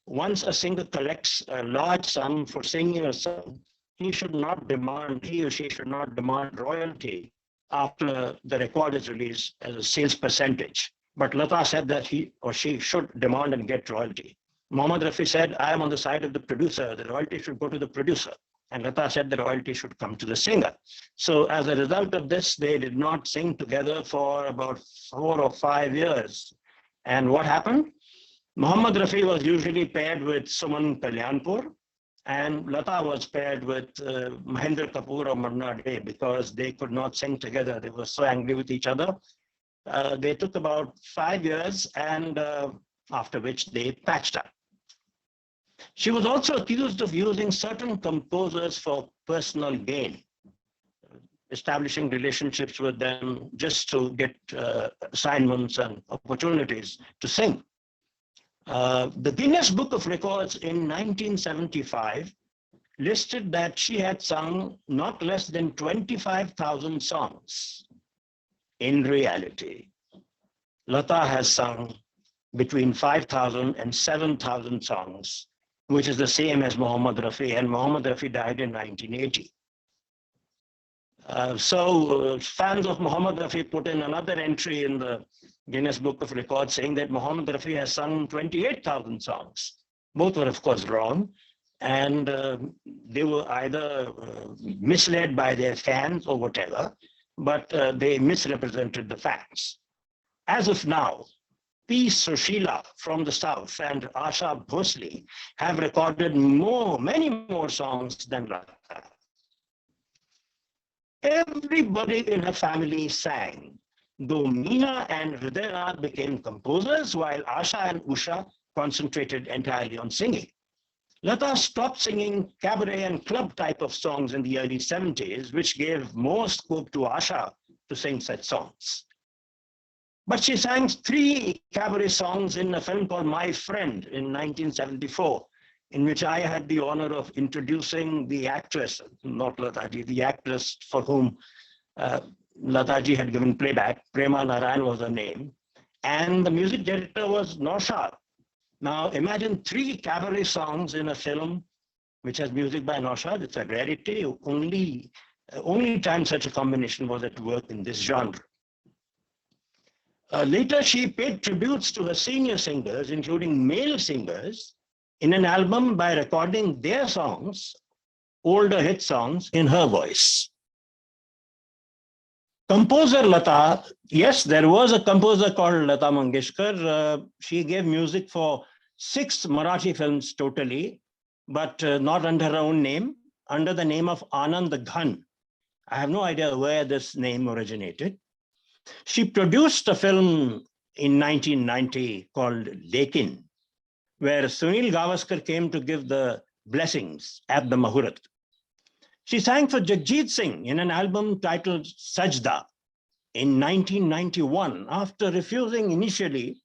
once a singer collects a large sum for singing a song, he or she should not demand royalty after the record is released as a sales percentage. But Lata said that he or she should demand and get royalty. Muhammad Rafi said, I am on the side of the producer. The royalty should go to the producer. And Lata said the royalty should come to the singer. So as a result of this, they did not sing together for about 4 or 5 years. And what happened? Muhammad Rafi was usually paired with Suman Kalyanpur, and Lata was paired with Mahendra Kapoor or Marna Dey because they could not sing together. They were so angry with each other. They took about 5 years, and after which they patched up. She was also accused of using certain composers for personal gain, establishing relationships with them just to get assignments and opportunities to sing. The Guinness Book of Records in 1975 listed that she had sung not less than 25,000 songs. In reality, Lata has sung between 5,000 and 7,000 songs, which is the same as Muhammad Rafi, and Muhammad Rafi died in 1980. So fans of Muhammad Rafi put in another entry in the Guinness Book of Records saying that Muhammad Rafi has sung 28,000 songs. Both were, of course, wrong. And they were either misled by their fans or whatever, but they misrepresented the facts. As of now, P. Sushila from the South and Asha Bhosle have recorded many more songs than Lata. Everybody in her family sang, though Meena and Hridayanath became composers, while Asha and Usha concentrated entirely on singing. Lata stopped singing cabaret and club type of songs in the early 70s, which gave more scope to Asha to sing such songs. But she sang 3 cabaret songs in a film called My Friend in 1974, in which I had the honor of introducing the actress, not Lataji, the actress for whom Lataji had given playback. Prema Narayan was her name. And the music director was Naushad. Now imagine 3 cabaret songs in a film which has music by Naushad. It's a rarity. Only time such a combination was at work in this genre. Later, she paid tributes to her senior singers, including male singers, in an album by recording their songs, older hit songs, in her voice. Composer Lata, yes, there was a composer called Lata Mangeshkar. She gave music for 6 Marathi films totally, but not under her own name, under the name of Anand Ghan. I have no idea where this name originated. She produced a film in 1990 called Lekin, where Sunil Gavaskar came to give the blessings at the Mahurat. She sang for Jagjit Singh in an album titled Sajda in 1991 after refusing initially.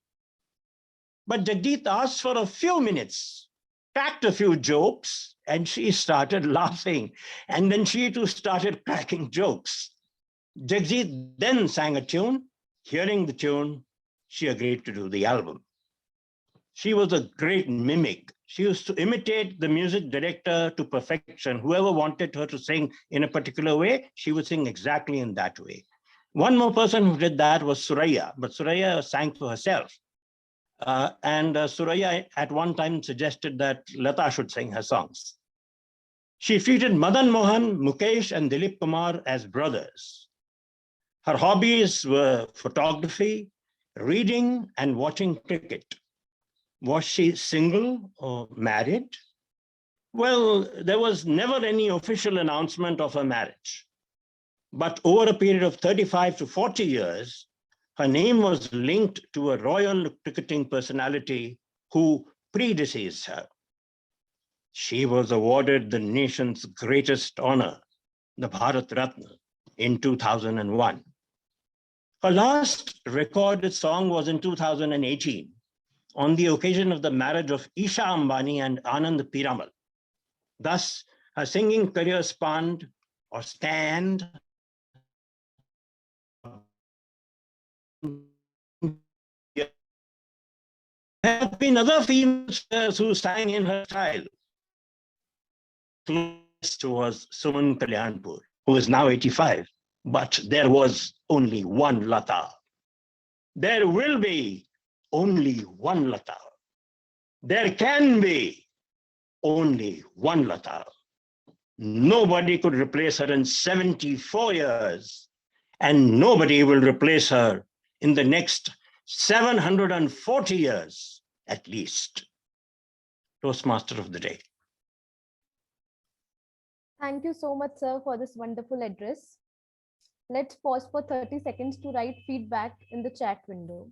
But Jagjit asked for a few minutes, cracked a few jokes, and she started laughing. And then she too started cracking jokes. Jagjit then sang a tune. Hearing the tune, she agreed to do the album. She was a great mimic. She used to imitate the music director to perfection. Whoever wanted her to sing in a particular way, she would sing exactly in that way. One more person who did that was Suraya, but Suraya sang for herself. And Suraya at one time suggested that Lata should sing her songs. She treated Madan Mohan, Mukesh, and Dilip Kumar as brothers. Her hobbies were photography, reading, and watching cricket. Was she single or married? Well, there was never any official announcement of her marriage. But over a period of 35 to 40 years, her name was linked to a royal cricketing personality who predeceased her. She was awarded the nation's greatest honor, the Bharatratna, in 2001. Her last recorded song was in 2018, on the occasion of the marriage of Isha Ambani and Anand Piramal. Thus, her singing career spanned or spanned There have been other females who sang in her style. Closest was Suman Kalyanpur, who is now 85. But there was only one Lata. There will be only one Lata. There can be only one Lata. Nobody could replace her in 74 years, and nobody will replace her in the next 740 years at least. Toastmaster of the Day. Thank you so much, sir, for this wonderful address. Let's pause for 30 seconds to write feedback in the chat window.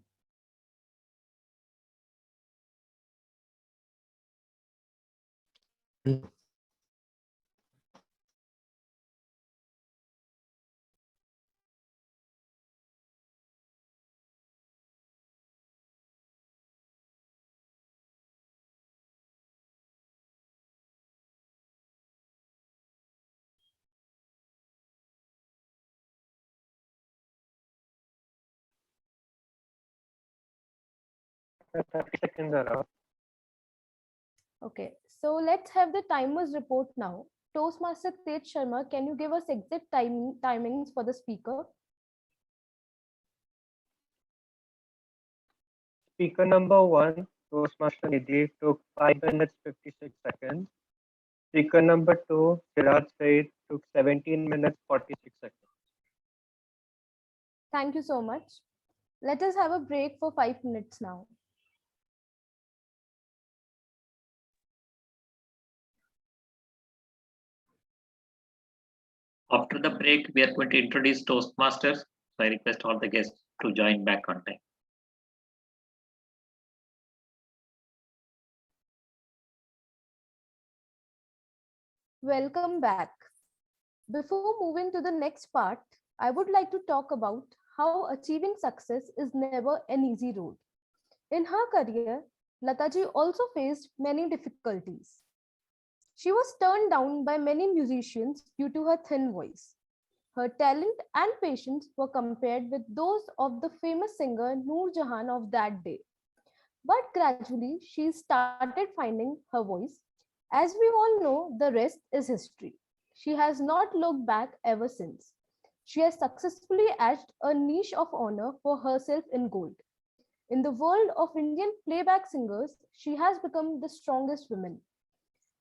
Okay, so let's have the timers report now. Toastmaster Tej Sharma, can you give us exact timings for the speaker? Speaker number 1, Toastmaster Nidhi, took 5 minutes 56 seconds. Speaker number 2, Siraj Said, took 17 minutes 46 seconds. Thank you so much. Let us have a break for 5 minutes now. After the break, we are going to introduce Toastmasters. So I request all the guests to join back on time. Welcome back. Before moving to the next part, I would like to talk about how achieving success is never an easy road. In her career, Lataji also faced many difficulties. She was turned down by many musicians due to her thin voice. Her talent and patience were compared with those of the famous singer Noor Jahan of that day. But gradually, she started finding her voice. As we all know, the rest is history. She has not looked back ever since. She has successfully etched a niche of honor for herself in gold. In the world of Indian playback singers, she has become the strongest woman.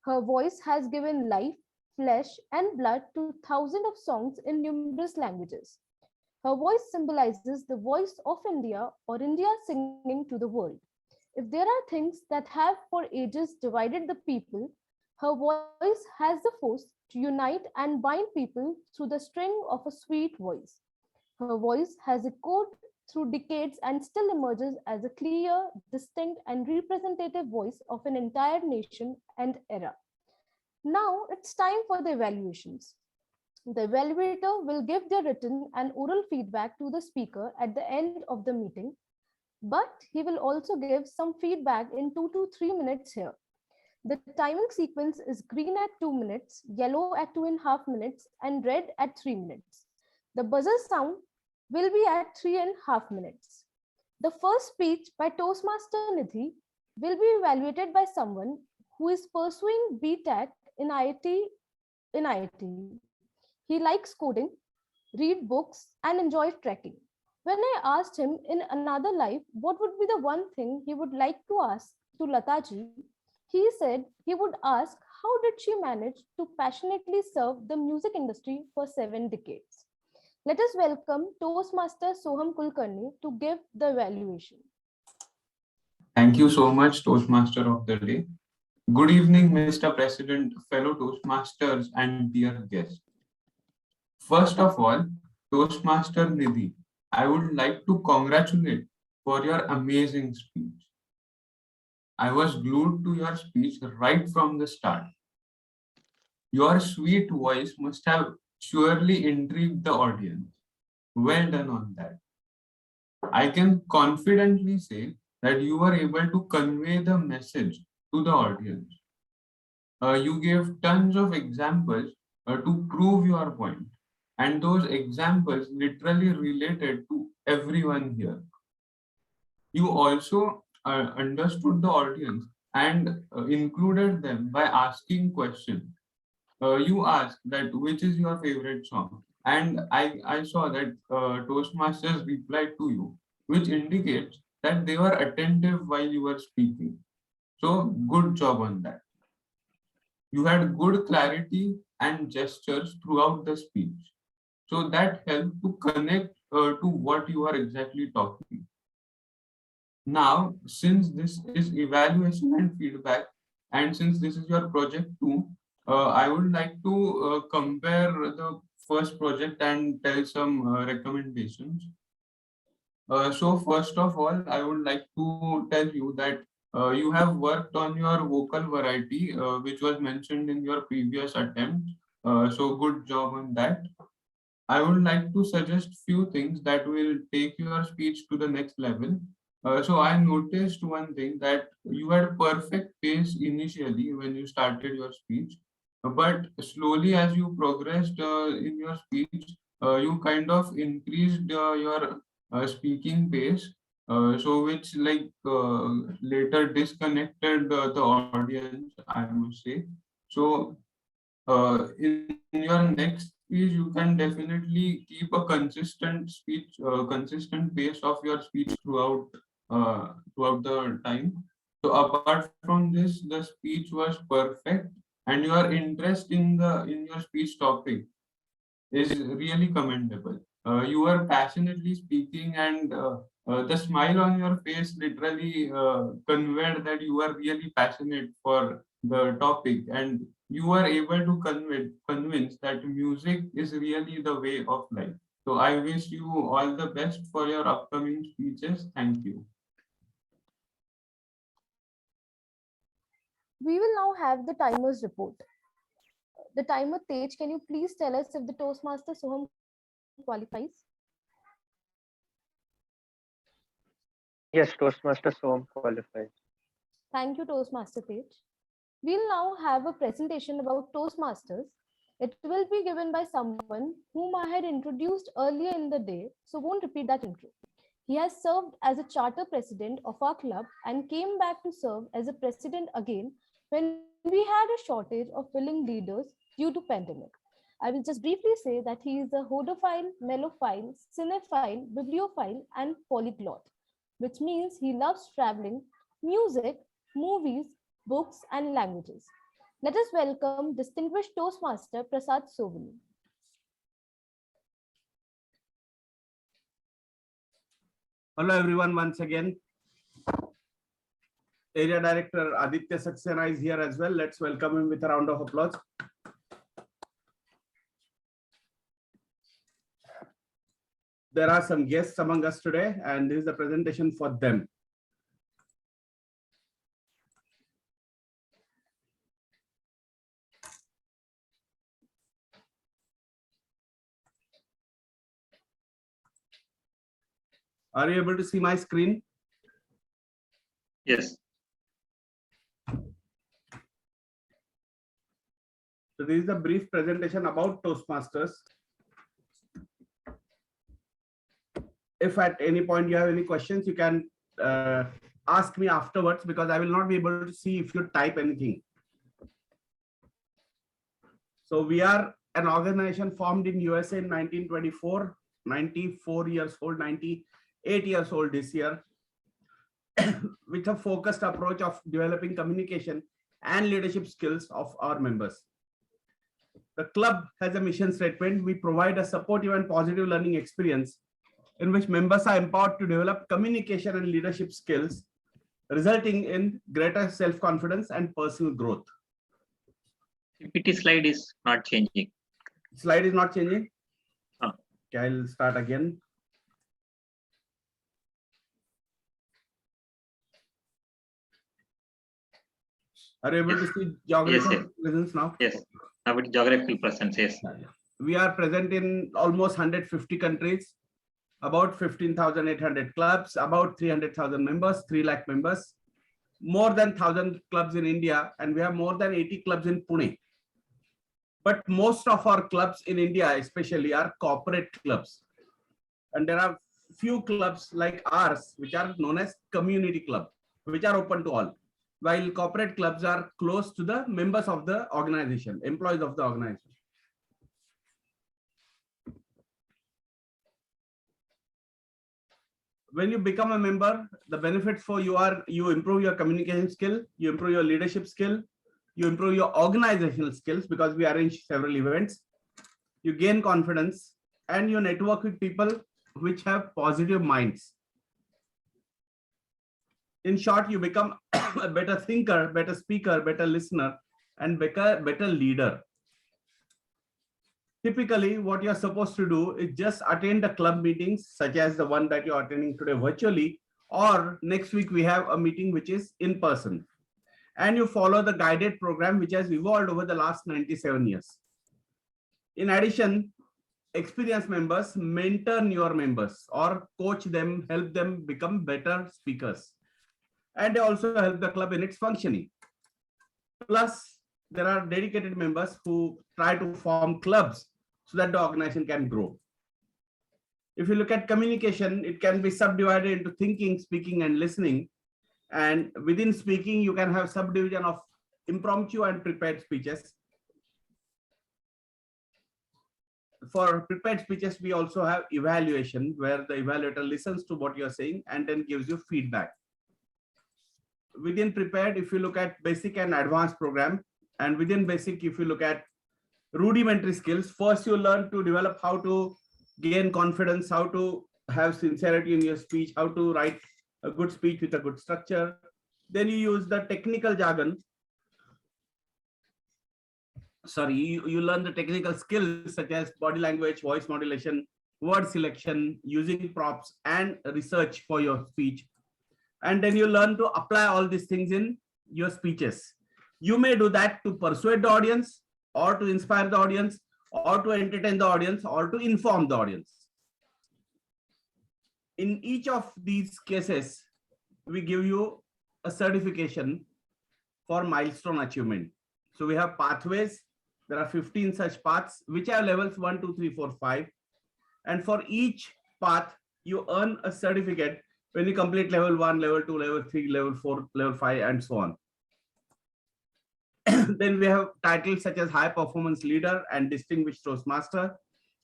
Her voice has given life, flesh, and blood to thousands of songs in numerous languages. Her voice symbolizes the voice of India or India singing to the world. If there are things that have for ages divided the people, her voice has the force to unite and bind people through the string of a sweet voice. Her voice has echoed through decades and still emerges as a clear, distinct, and representative voice of an entire nation and era. Now it's time for the evaluations. The evaluator will give their written and oral feedback to the speaker at the end of the meeting, but he will also give some feedback in 2 to 3 minutes here. The timing sequence is green at 2 minutes, yellow at 2.5 minutes, and red at 3 minutes. The buzzer sound will be at 3.5 minutes. The first speech by Toastmaster Nidhi will be evaluated by someone who is pursuing BTech in IIT. He likes coding, read books, and enjoy trekking. When I asked him in another life what would be the one thing he would like to ask to Lataji, he said he would ask how did she manage to passionately serve the music industry for 7 decades. Let us welcome Toastmaster Soham Kulkarni to give the evaluation. Thank you so much, Toastmaster of the Day. Good evening, Mr. President, fellow Toastmasters, and dear guests. First of all, Toastmaster Nidhi, I would like to congratulate for your amazing speech. I was glued to your speech right from the start. Your sweet voice must have surely intrigued the audience. Well done on that. I can confidently say that you were able to convey the message to the audience. You gave tons of examples to prove your point, and those examples literally related to everyone here. You also understood the audience and included them by asking questions. You asked that which is your favorite song, and I saw that Toastmasters replied to you, which indicates that they were attentive while you were speaking. So good job on that. You had good clarity and gestures throughout the speech. So that helped to connect to what you are exactly talking. Now, since this is evaluation and feedback, and since this is your project too, I would like to compare the first project and tell some recommendations. So first of all, I would like to tell you that you have worked on your vocal variety, which was mentioned in your previous attempt. So good job on that. I would like to suggest few things that will take your speech to the next level. So I noticed one thing that you had perfect pace initially when you started your speech, but slowly as you progressed in your speech, you kind of increased your speaking pace. So which later disconnected the audience, I must say. So in your next speech, you can definitely keep a consistent speech, consistent pace of your speech throughout the time. So apart from this, the speech was perfect, and your interest in your speech topic is really commendable. You are passionately speaking, and the smile on your face literally conveyed that you are really passionate for the topic, and you are able to convince that music is really the way of life. So I wish you all the best for your upcoming speeches. Thank you. We will now have the timer's report. The timer Tej, can you please tell us if the Toastmaster Soham qualifies? Yes, Toastmaster Soham qualifies. Thank you, Toastmaster Tej. We'll now have a presentation about Toastmasters. It will be given by someone whom I had introduced earlier in the day, so won't repeat that intro. He has served as a charter president of our club and came back to serve as a president again when we had a shortage of willing leaders due to pandemic. I will just briefly say that he is a hodophile, mellophile, cinephile, bibliophile, and polyglot, which means he loves traveling, music, movies, books, and languages. Let us welcome distinguished Toastmaster Prasad Sovani. Hello everyone once again. Area Director Aditya Saxena is here as well. Let's welcome him with a round of applause. There are some guests among us today, and this is a presentation for them. Are you able to see my screen? Yes. So this is a brief presentation about Toastmasters. If at any point you have any questions, you can ask me afterwards, because I will not be able to see if you type anything. So we are an organization formed in USA in 1924, 94 years old, 98 years old this year, with a focused approach of developing communication and leadership skills of our members. The club has a mission statement. We provide a supportive and positive learning experience in which members are empowered to develop communication and leadership skills, resulting in greater self-confidence and personal growth. PPT slide is not changing. Slide is not changing? Okay, I'll start again. Are you able to see geographical presence now? Yes, now with geographical presence, yes. We are present in almost 150 countries, about 15,800 clubs, about 300,000 members, 3 lakh members, more than 1,000 clubs in India, and we have more than 80 clubs in Pune. But most of our clubs in India especially are corporate clubs. And there are few clubs like ours, which are known as community club, which are open to all. While corporate clubs are close to the members of the organization, employees of the organization. When you become a member, the benefits for you are you improve your communication skill, you improve your leadership skill, you improve your organizational skills because we arrange several events, you gain confidence, and you network with people which have positive minds. In short, you become a better thinker, better speaker, better listener, and better leader. Typically, what you're supposed to do is just attend the club meetings, such as the one that you're attending today virtually, or next week we have a meeting which is in person. And you follow the guided program which has evolved over the last 97 years. In addition, experienced members mentor newer members or coach them, help them become better speakers. And they also help the club in its functioning. Plus, there are dedicated members who try to form clubs so that the organization can grow. If you look at communication, it can be subdivided into thinking, speaking, and listening. And within speaking, you can have subdivision of impromptu and prepared speeches. For prepared speeches, we also have evaluation, where the evaluator listens to what you're saying and then gives you feedback. Within prepared, if you look at basic and advanced program, and within basic, if you look at rudimentary skills, first you learn to develop how to gain confidence, how to have sincerity in your speech, how to write a good speech with a good structure. Then you use the technical jargon. Sorry, you learn the technical skills such as body language, voice modulation, word selection, using props, and research for your speech. And then you learn to apply all these things in your speeches. You may do that to persuade the audience, or to inspire the audience, or to entertain the audience, or to inform the audience. In each of these cases, we give you a certification for milestone achievement. So we have pathways. There are 15 such paths, which have levels 1, 2, 3, 4, 5. And for each path, you earn a certificate when you complete level 1, level 2, level 3, level 4, level 5, and so on. Then we have titles such as High Performance Leader and Distinguished Toastmaster.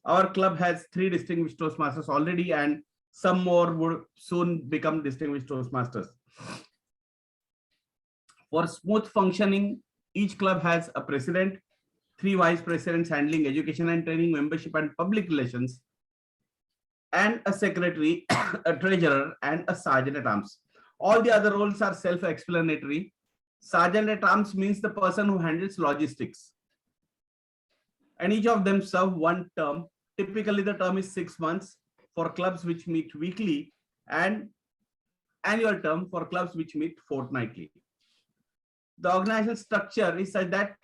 Our club has 3 Distinguished Toastmasters already, and some more would soon become Distinguished Toastmasters. For smooth functioning, each club has a president, 3 vice presidents handling education and training, membership, and public relations, and a secretary, a treasurer, and a sergeant at arms. All the other roles are self-explanatory. Sergeant at arms means the person who handles logistics. And each of them serve one term. Typically, the term is 6 months for clubs which meet weekly, and annual term for clubs which meet fortnightly. The organizational structure is such that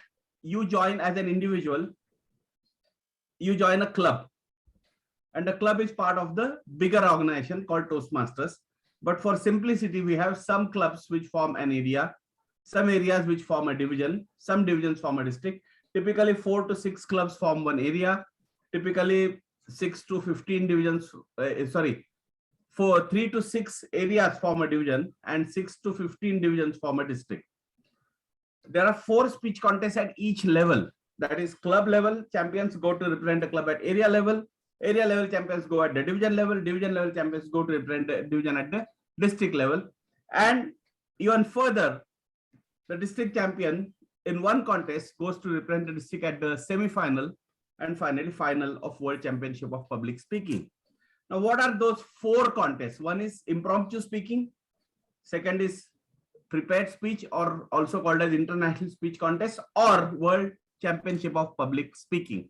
you join as an individual, you join a club, and the club is part of the bigger organization called Toastmasters. But for simplicity, we have some clubs which form an area, some areas which form a division, some divisions form a district. Typically 4 to 6 clubs form one area. Typically 6 to 15 divisions, 3 to 6 areas form a division, and 6 to 15 divisions form a district. There are 4 speech contests at each level. that is club level champions go to represent the club at area level champions go at the division level champions go to represent the division at the district level, and even further the district champion in one contest goes to represent the district at the semi-final and finally final of World Championship of Public Speaking. Now, what are those 4 contests? One is impromptu speaking, second is prepared speech, or also called as international speech contest or World Championship of Public Speaking.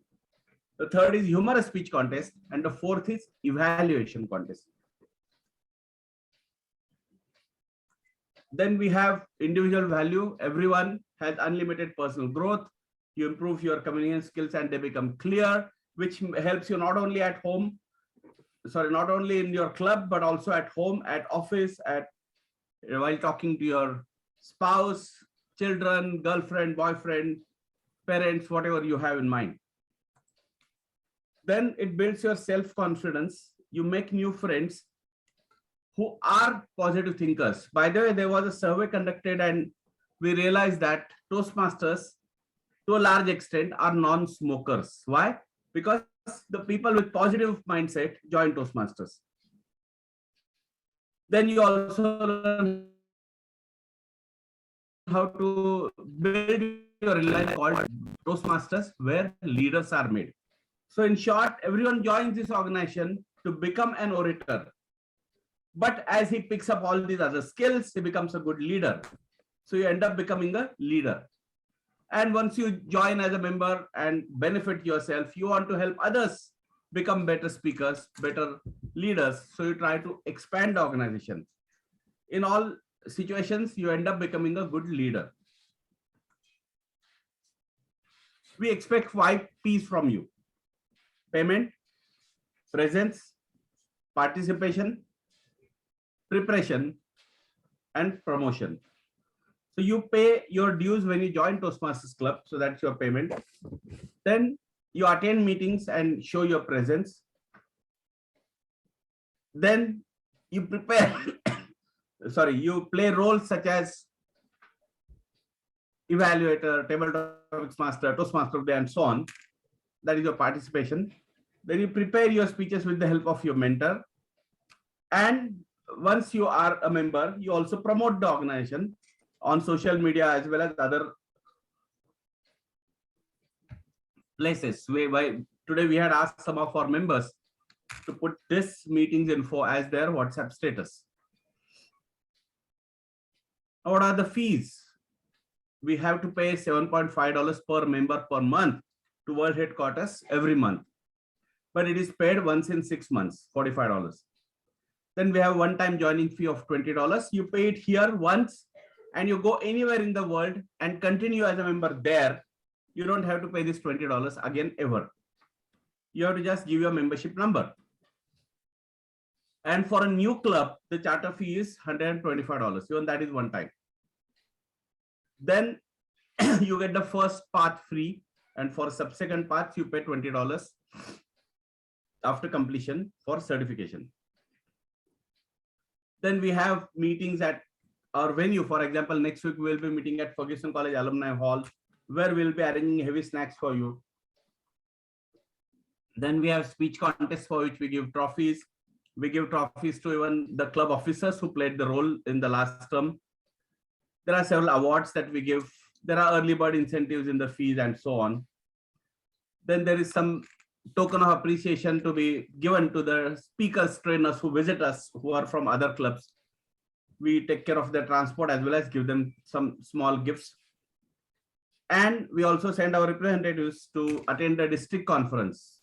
The third is humorous speech contest, and the fourth is evaluation contest. Then we have individual value. Everyone has unlimited personal growth. You improve your communication skills and they become clear, which helps you not only at home, not only in your club, but also at home, at office, while talking to your spouse, children, girlfriend, boyfriend, parents, whatever you have in mind. Then it builds your self-confidence. You make new friends who are positive thinkers. By the way, there was a survey conducted and we realized that Toastmasters, to a large extent, are non-smokers. Why? Because the people with positive mindset join Toastmasters. Then you also learn how to build your reliance called Toastmasters, where leaders are made. So in short, everyone joins this organization to become an orator. But as he picks up all these other skills, he becomes a good leader. So you end up becoming a leader. And once you join as a member and benefit yourself, you want to help others become better speakers, better leaders. So you try to expand the organization. In all situations, you end up becoming a good leader. We expect 5 P's from you: payment, presence, participation, preparation, and promotion. So you pay your dues when you join Toastmasters Club. So that's your payment. Then you attend meetings and show your presence. Then you prepare, you play roles such as evaluator, table topics master, Toastmaster of the day, and so on. That is your participation. Then you prepare your speeches with the help of your mentor. And once you are a member, you also promote the organization on social media as well as other places. Today we had asked some of our members to put this meetings info as their WhatsApp status. What are the fees? We have to pay $7.5 per member per month to World Headquarters every month. But it is paid once in 6 months, $45. Then we have one-time joining fee of $20. You pay it here once and you go anywhere in the world and continue as a member there. You don't have to pay this $20 again ever. You have to just give your membership number. And for a new club, the charter fee is $125. Even that is one time. Then you get the first path free, and for subsequent paths, you pay $20 after completion for certification. Then we have meetings at our venue. For example, next week we will be meeting at Ferguson College Alumni Hall, where we will be arranging heavy snacks for you. Then we have speech contests for which we give trophies. We give trophies to even the club officers who played the role in the last term. There are several awards that we give. There are early bird incentives in the fees and so on. Then there is some token of appreciation to be given to the speakers, trainers who visit us, who are from other clubs. We take care of their transport as well as give them some small gifts. And we also send our representatives to attend the district conference.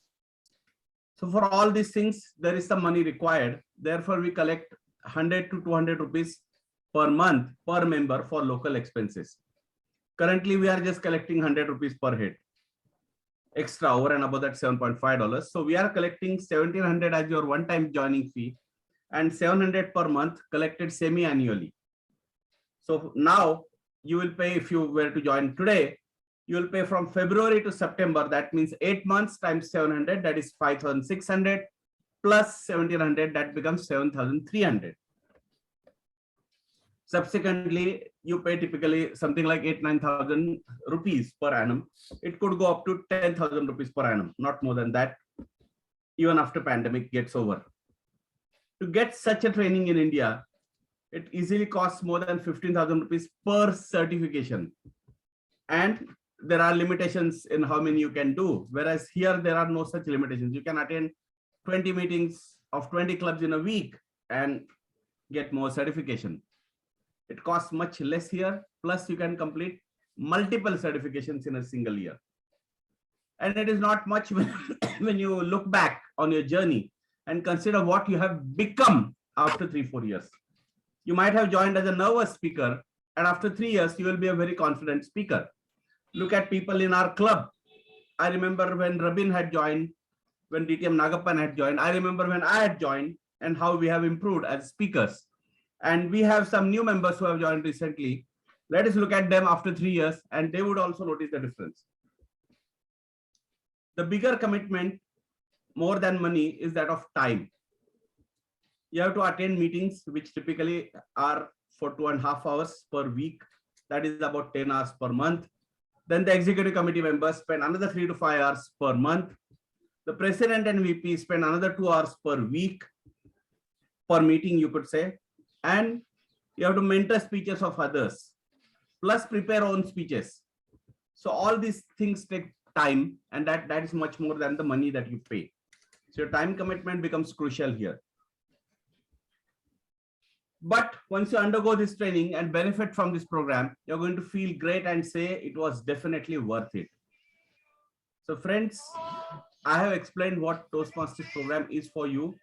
So for all these things, there is some money required. Therefore, we collect 100 to 200 rupees per month per member for local expenses. Currently, we are just collecting 100 rupees per head, extra over and above that $7.5. So we are collecting 1,700 as your one-time joining fee and 700 per month collected semi-annually. So now you will pay, if you were to join today, you will pay from February to September. That means 8 months times 700, that is 5,600 plus 1,700, that becomes 7,300. Subsequently, you pay typically something like 8,000-9,000 rupees per annum. It could go up to 10,000 rupees per annum, not more than that, even after pandemic gets over. To get such a training in India, it easily costs more than 15,000 rupees per certification. And there are limitations in how many you can do. Whereas here, there are no such limitations. You can attend 20 meetings of 20 clubs in a week and get more certification. It costs much less here. Plus, you can complete multiple certifications in a single year. And it is not much when you look back on your journey and consider what you have become after 3-4 years. You might have joined as a nervous speaker, and after 3 years, you will be a very confident speaker. Look at people in our club. I remember when Rabin had joined, when DTM Nagappan had joined. I remember when I had joined and how we have improved as speakers. And we have some new members who have joined recently. Let us look at them after 3 years, and they would also notice the difference. The bigger commitment, more than money, is that of time. You have to attend meetings, which typically are for 2.5 hours per week. That is about 10 hours per month. Then the executive committee members spend another 3 to 5 hours per month. The president and VP spend another 2 hours per week, per meeting, you could say. And you have to mentor speeches of others, plus prepare own speeches. So all these things take time, and that is much more than the money that you pay. So your time commitment becomes crucial here. But once you undergo this training and benefit from this program, you're going to feel great and say it was definitely worth it. So friends, I have explained what Toastmasters program is for you.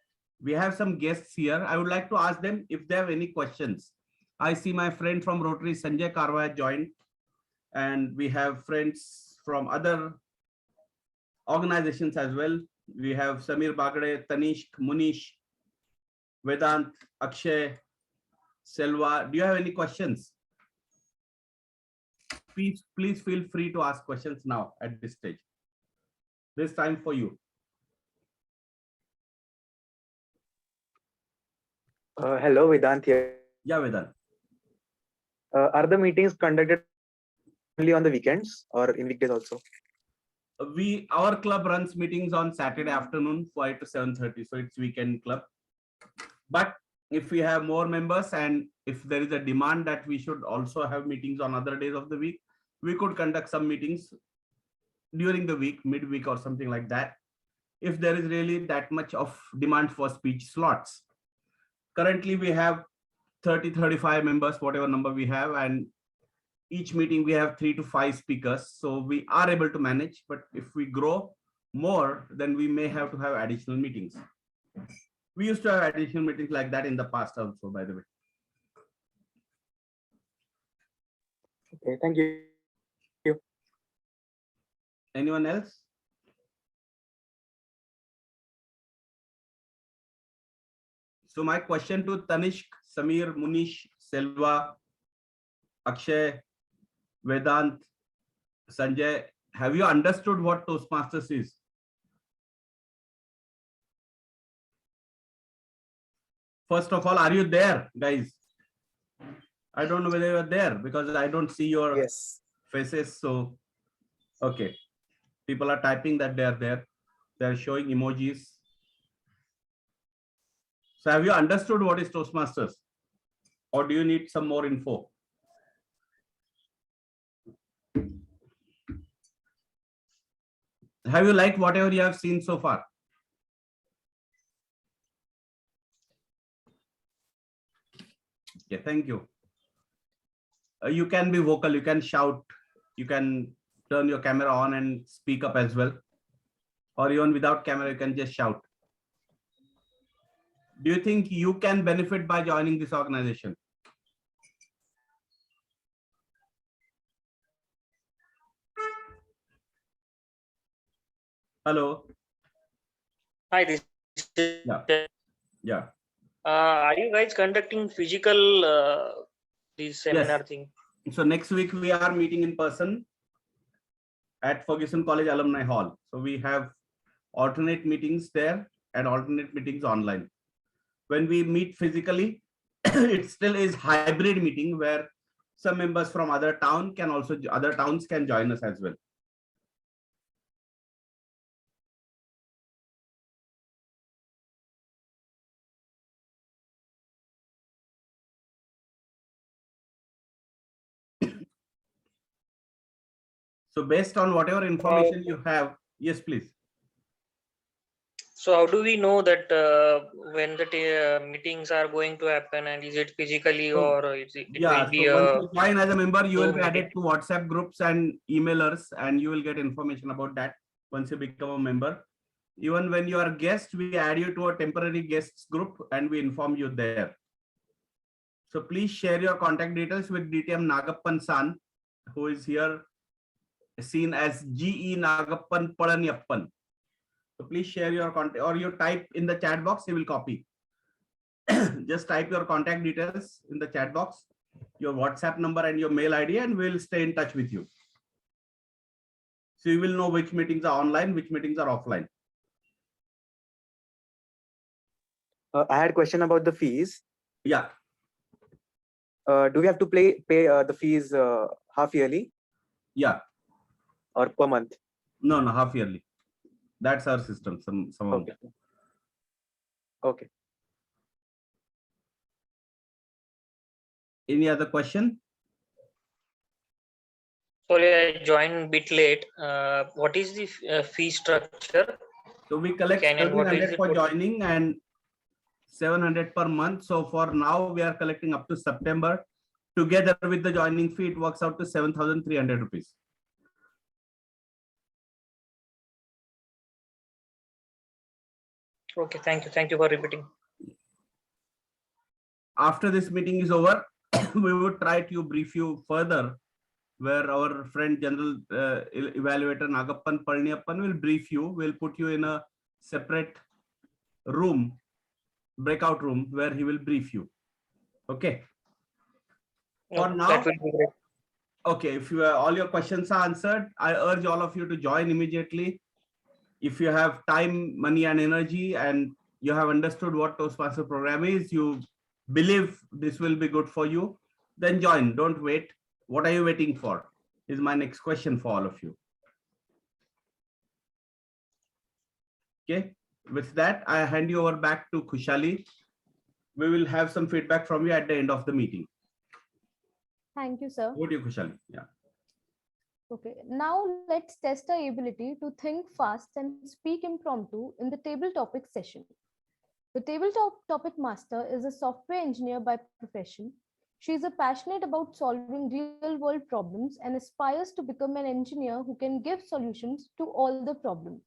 We have some guests here. I would like to ask them if they have any questions. I see my friend from Rotary, Sanjay Karwa, has joined, and we have friends from other organizations as well. We have Samir Bagade, Tanishk, Munish, Vedant, Akshay, Selva. Do you have any questions? Please feel free to ask questions now at this stage. This time for you. Hello, Vedant here. Yeah, Vedant. Are the meetings conducted only on the weekends or in weekdays also? Our club runs meetings on Saturday afternoon, 5 to 7:30. So it's weekend club. But if we have more members and if there is a demand that we should also have meetings on other days of the week, we could conduct some meetings during the week, midweek or something like that, if there is really that much of demand for speech slots. Currently, we have 30-35 members, whatever number we have, and each meeting we have 3 to 5 speakers. So we are able to manage, but if we grow more, then we may have to have additional meetings. We used to have additional meetings like that in the past also, by the way. Okay, thank you. Anyone else? So my question to Tanishk, Samir, Munish, Selva, Akshay, Vedant, Sanjay, have you understood what Toastmasters is? First of all, are you there, guys? I don't know whether you're there because I don't see your faces. So, okay. People are typing that they're there. They're showing emojis. So have you understood what is Toastmasters? Or do you need some more info? Have you liked whatever you have seen so far? Yeah, thank you. You can be vocal, you can shout, you can turn your camera on and speak up as well. Or even without camera, you can just shout. Do you think you can benefit by joining this organization? Hello. Hi, this is Yeah. Are you guys conducting physical this seminar thing? So next week we are meeting in person at Ferguson College Alumni Hall. So we have alternate meetings there and alternate meetings online. When we meet physically, it still is hybrid meeting where some members from other towns can join us as well. So based on whatever information you have, yes, please. So how do we know that when the meetings are going to happen, and is it physically or it Yeah, will be so once a you join as a member, you will be Zoom added to WhatsApp groups and emailers, and you will get information about that once you become a member. Even when you are a guest, we add you to a temporary guests group and we inform you there. So please share your contact details with DTM Nagappan San, who is here seen as GE Nagappan Palaniyappan. So please share your contact, or you type in the chat box, he will copy. Just type your contact details in the chat box, your WhatsApp number and your mail ID, and we'll stay in touch with you. So you will know which meetings are online, which meetings are offline. I had a question about the fees. Yeah. Do we have to pay the fees half yearly? Yeah. Or per month? No, half yearly. That's our system. Some okay. Okay. Any other question? Sorry, I joined a bit late. What is the fee structure? So we collect 700 for joining and 700 per month. So for now, we are collecting up to September. Together with the joining fee, it works out to 7,300 rupees. Okay, thank you. Thank you for repeating. After this meeting is over, we would try to brief you further, where our friend General Evaluator Nagappan Palaniyappan will brief you. We'll put you in a separate room, breakout room, where he will brief you. Okay. For now, that will be great. Okay, if you all your questions are answered, I urge all of you to join immediately. If you have time, money, and energy, and you have understood what Toastmaster program is, you believe this will be good for you, then join. Don't wait. What are you waiting for? Is my next question for all of you. Okay, with that, I hand you over back to Khushali. We will have some feedback from you at the end of the meeting. Thank you, sir. Over to you, Khushali. Yeah. Okay, now let's test our ability to think fast and speak impromptu in the table topic session. The tabletop topic master is a software engineer by profession. She is passionate about solving real-world problems and aspires to become an engineer who can give solutions to all the problems.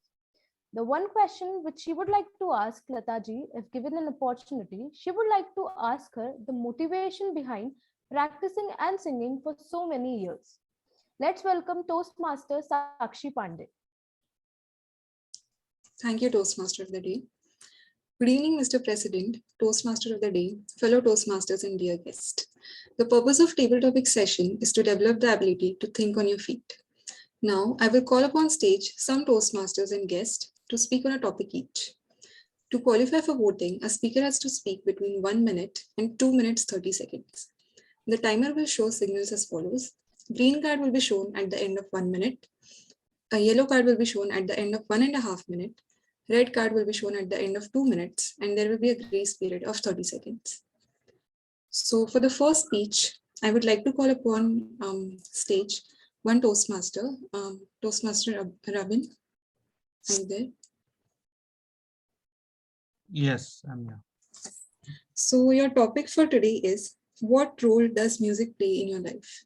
The one question which she would like to ask Lataji, if given an opportunity, she would like to ask her the motivation behind practicing and singing for so many years. Let's welcome Toastmaster Sakshi Pandey. Thank you, Toastmaster of the Day. Good evening, Mr. President, Toastmaster of the Day, fellow Toastmasters and dear guest. The purpose of table topic session is to develop the ability to think on your feet. Now, I will call upon stage some Toastmasters and guests to speak on a topic each. To qualify for voting, a speaker has to speak between 1 minute and 2 minutes 30 seconds. The timer will show signals as follows. Green card will be shown at the end of 1 minute. A yellow card will be shown at the end of 1.5 minutes. Red card will be shown at the end of 2 minutes, and there will be a grace period of 30 seconds. So for the first speech, I would like to call upon stage one Toastmaster, Toastmaster Robin. Are you there? Yes, I'm here. So your topic for today is, what role does music play in your life?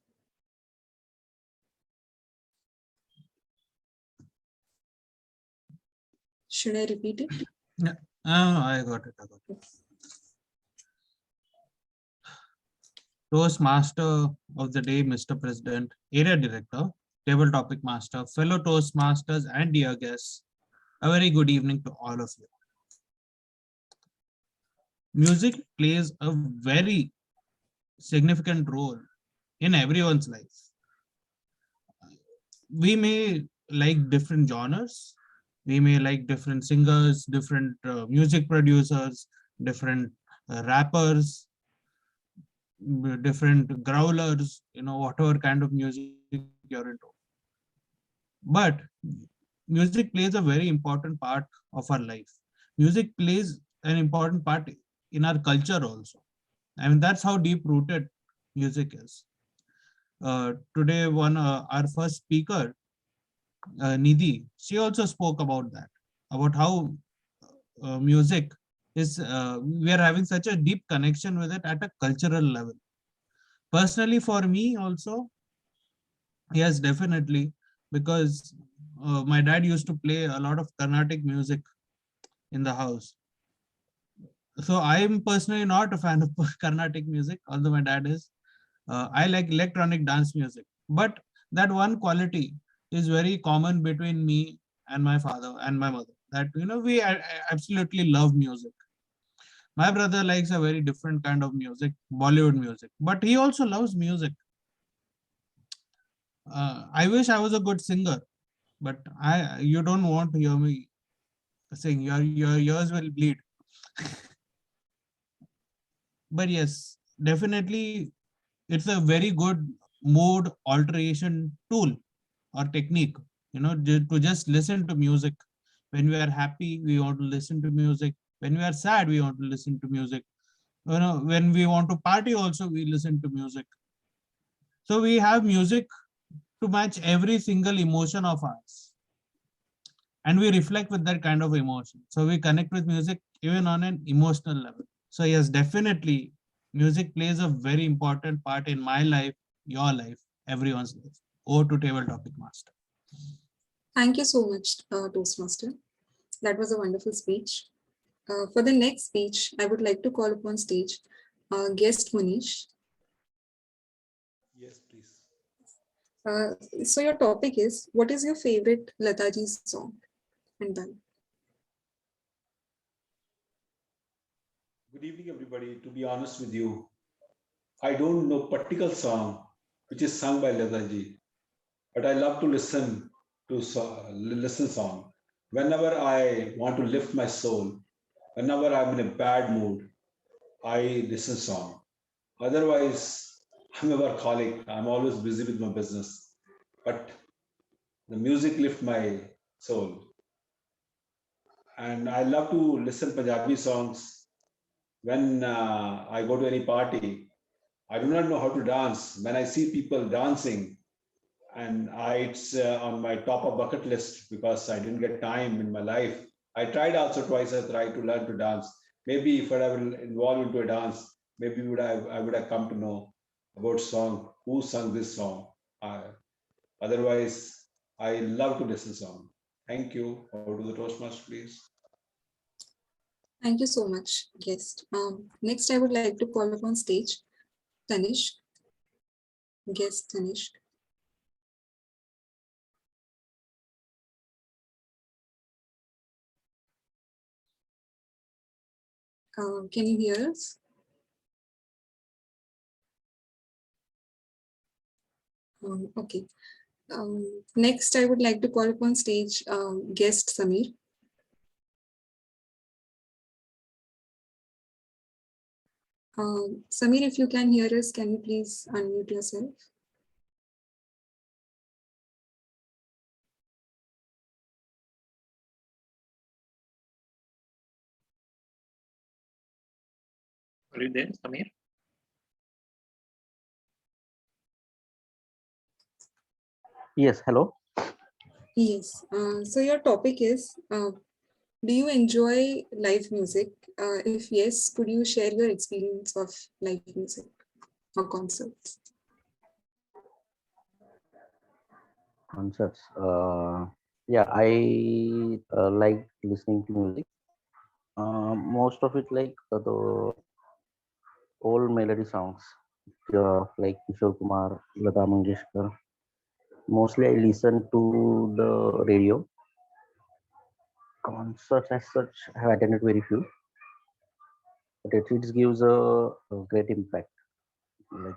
Should I repeat it? Yeah, I got it. Toastmaster of the Day, Mr. President, Area Director, Table Topic Master, fellow Toastmasters and dear guests, a very good evening to all of you. Music plays a very significant role in everyone's life. We may like different genres, we may like different singers, different music producers, different rappers, different growlers, whatever kind of music you're into. But music plays a very important part of our life. Music plays an important part in our culture also. I mean, that's how deep rooted music is. Today, our first speaker, Nidhi, she also spoke about that, about how music is, we are having such a deep connection with it at a cultural level. Personally, for me also, yes, definitely, because my dad used to play a lot of Carnatic music in the house. So I am personally not a fan of Carnatic music, although my dad is. I like electronic dance music, but that one quality is very common between me and my father and my mother, that we absolutely love music. My brother likes a very different kind of music, Bollywood music, but he also loves music. I wish I was a good singer, but you don't want to hear me sing. Your ears will bleed. But yes, definitely, it's a very good mood alteration tool or technique. To just listen to music. When we are happy, we want to listen to music. When we are sad, we want to listen to music. When we want to party, also we listen to music. So we have music to match every single emotion of ours, and we reflect with that kind of emotion. So we connect with music even on an emotional level. So yes, definitely, music plays a very important part in my life, your life, everyone's life. Over to table topic master. Thank you so much, Toastmaster. That was a wonderful speech. For the next speech, I would like to call upon stage guest Manish. Yes, please. So your topic is, what is your favorite Lataji song? And done. Good evening, everybody. To be honest with you, I don't know particular song which is sung by Lataji, but I love to listen to listen song. Whenever I want to lift my soul, whenever I'm in a bad mood, I listen song. Otherwise, I'm a workaholic. I'm always busy with my business. But the music lift my soul. And I love to listen Punjabi songs. When I go to any party, I do not know how to dance. When I see people dancing, and it's on my top of bucket list because I didn't get time in my life. I tried also twice. I tried to learn to dance. Maybe if I will involve into a dance, maybe I would have come to know about song, who sung this song. Otherwise, I love to listen song. Thank you. Over to the Toastmaster, please. Thank you so much, guest. Next, I would like to call upon stage Tanishq. Guest Tanishq. Can you hear us? Okay. Next, I would like to call upon stage guest Samir. Samir, if you can hear us, can you please unmute yourself? Are you there, Samir? Yes, hello. Yes. So your topic is, do you enjoy live music? If yes, could you share your experience of live music or concerts? Concerts. Yeah, I like listening to music. Most of it like the old melody songs, like Kishore Kumar, Lata Mangeshkar. Mostly I listen to the radio. Concerts as such, I have attended very few, but it gives a great impact. Like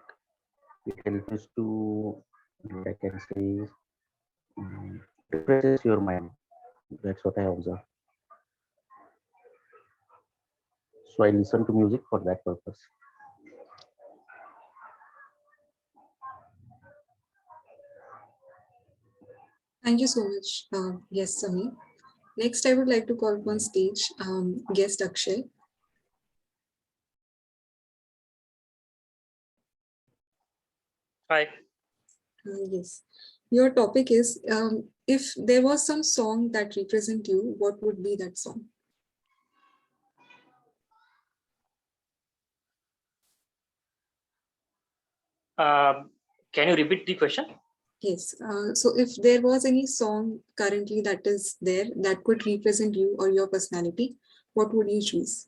it helps us to, what I can say, refreshes your mind. That's what I observe. So I listen to music for that purpose. Thank you so much. Yes, Sami. Next, I would like to call upon stage guest Akshay. Hi. Yes. Your topic is if there was some song that represent you, what would be that song? Can you repeat the question? Yes. So if there was any song currently that is there that could represent you or your personality, what would you choose?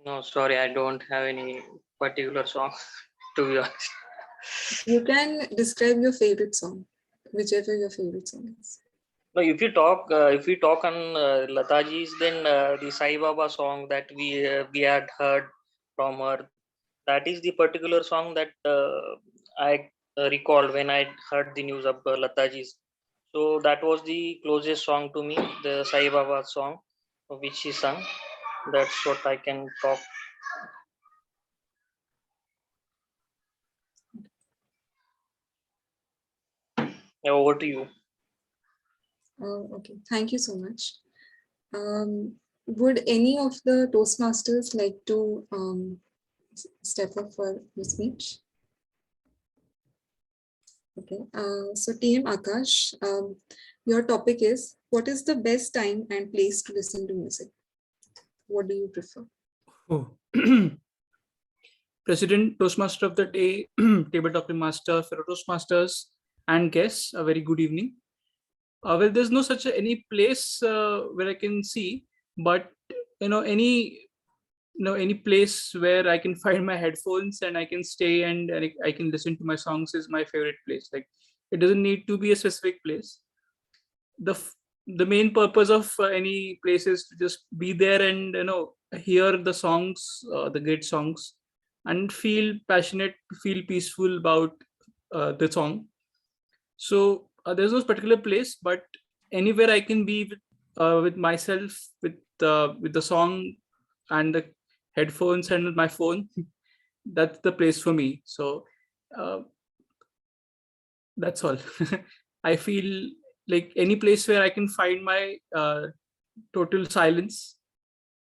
No, sorry, I don't have any particular song, to be honest. You can describe your favorite song, whichever your favorite song is. No, if we talk on Lataji's, then the Sai Baba song that we had heard from her, that is the particular song that I recalled when I heard the news of Lataji's. So that was the closest song to me, the Sai Baba song, which she sung. That's what I can talk. Yeah, over to you. Okay, thank you so much. Would any of the Toastmasters like to step up for your speech? Okay, so TM Akash, your topic is, what is the best time and place to listen to music? What do you prefer? Oh. President, Toastmaster of the Day, Table Topping Master, fellow Toastmasters, and guests, a very good evening. Well, there's no such any place where I can see, but any place where I can find my headphones and I can stay and I can listen to my songs is my favorite place. Like, it doesn't need to be a specific place. The main purpose of any place is to just be there and hear the songs, the great songs, and feel passionate, feel peaceful about the song. So there's no particular place, but anywhere I can be with myself, with the song and the headphones and my phone, that's the place for me. So that's all. I feel like any place where I can find my total silence.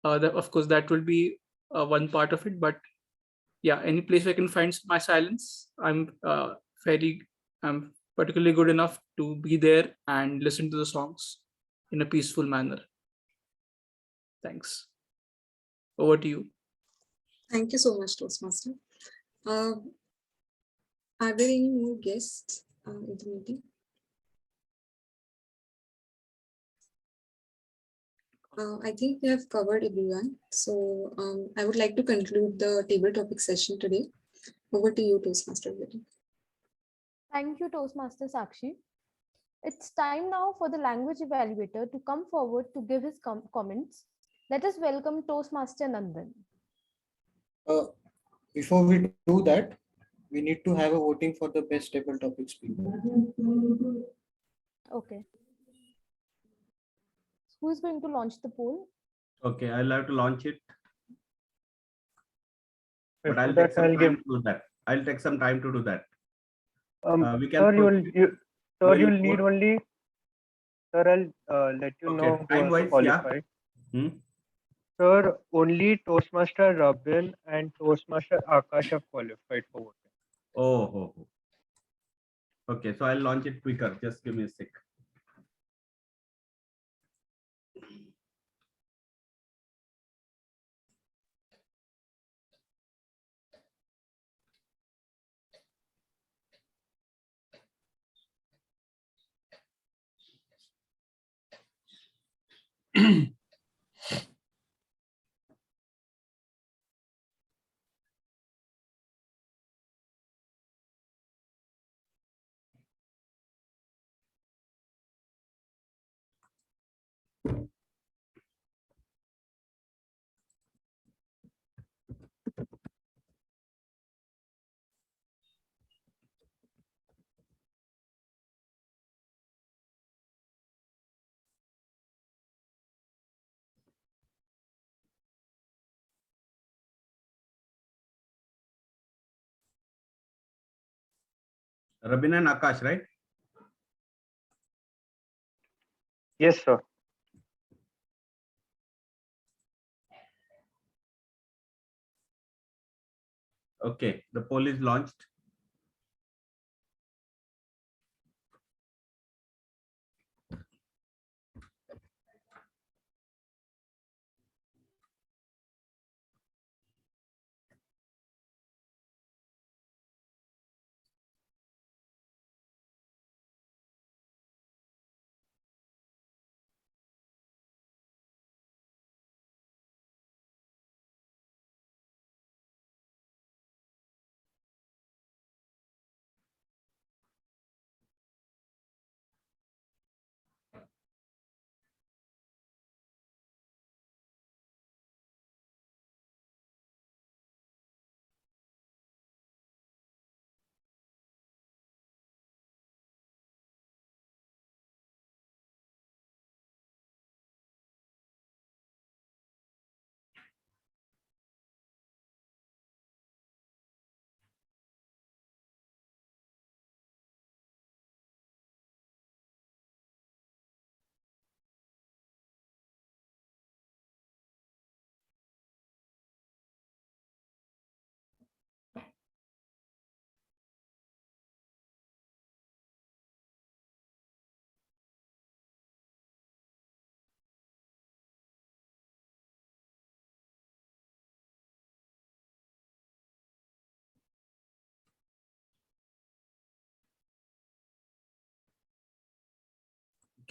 Of course, that will be one part of it, but yeah, any place where I can find my silence, I'm particularly good enough to be there and listen to the songs in a peaceful manner. Thanks. Over to you. Thank you so much, Toastmaster. Are there any more guests in the meeting? I think we have covered everyone. So I would like to conclude the table topic session today. Over to you, Toastmaster. Thank you, Toastmaster Sakshi. It's time now for the language evaluator to come forward to give his comments. Let us welcome Toastmaster Nandan. Before we do that, we need to have a voting for the best table topic speaker. Okay. Who is going to launch the poll? Okay, I'll have to launch it. But I'll Before take that, some I'll time give. to do that. I'll take some time to do that. We can Sir, proceed. you'll need only. Sir, I'll let you know who Time are wise, qualified. yeah. Sir, only Toastmaster Robin and Toastmaster Akash have qualified for voting. Oh. Okay, so I'll launch it quicker. Just give me a sec. Rabin and Akash, right? Yes, sir. Okay, the poll is launched.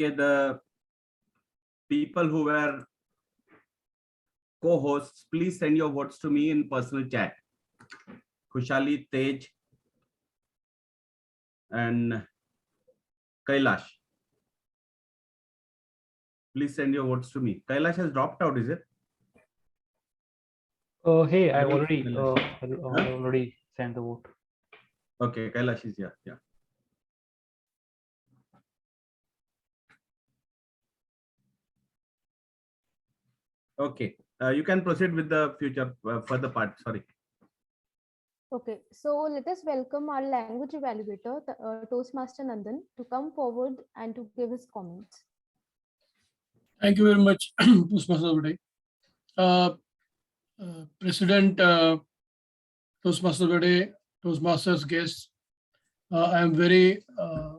Okay, the people who were co-hosts, please send your votes to me in personal chat. Khushali, Tej, and Kailash. Please send your votes to me. Kailash has dropped out, is it? Hey, I Maybe already Kailash. I already sent the vote. Okay, Kailash is here. Yeah. Okay, you can proceed with the future further part. Sorry. Okay, so let us welcome our language evaluator, Toastmaster Nandan, to come forward and to give his comments. Thank you very much, Toastmasters of the Day. President, Toastmasters of the Day, Toastmasters guests, I am very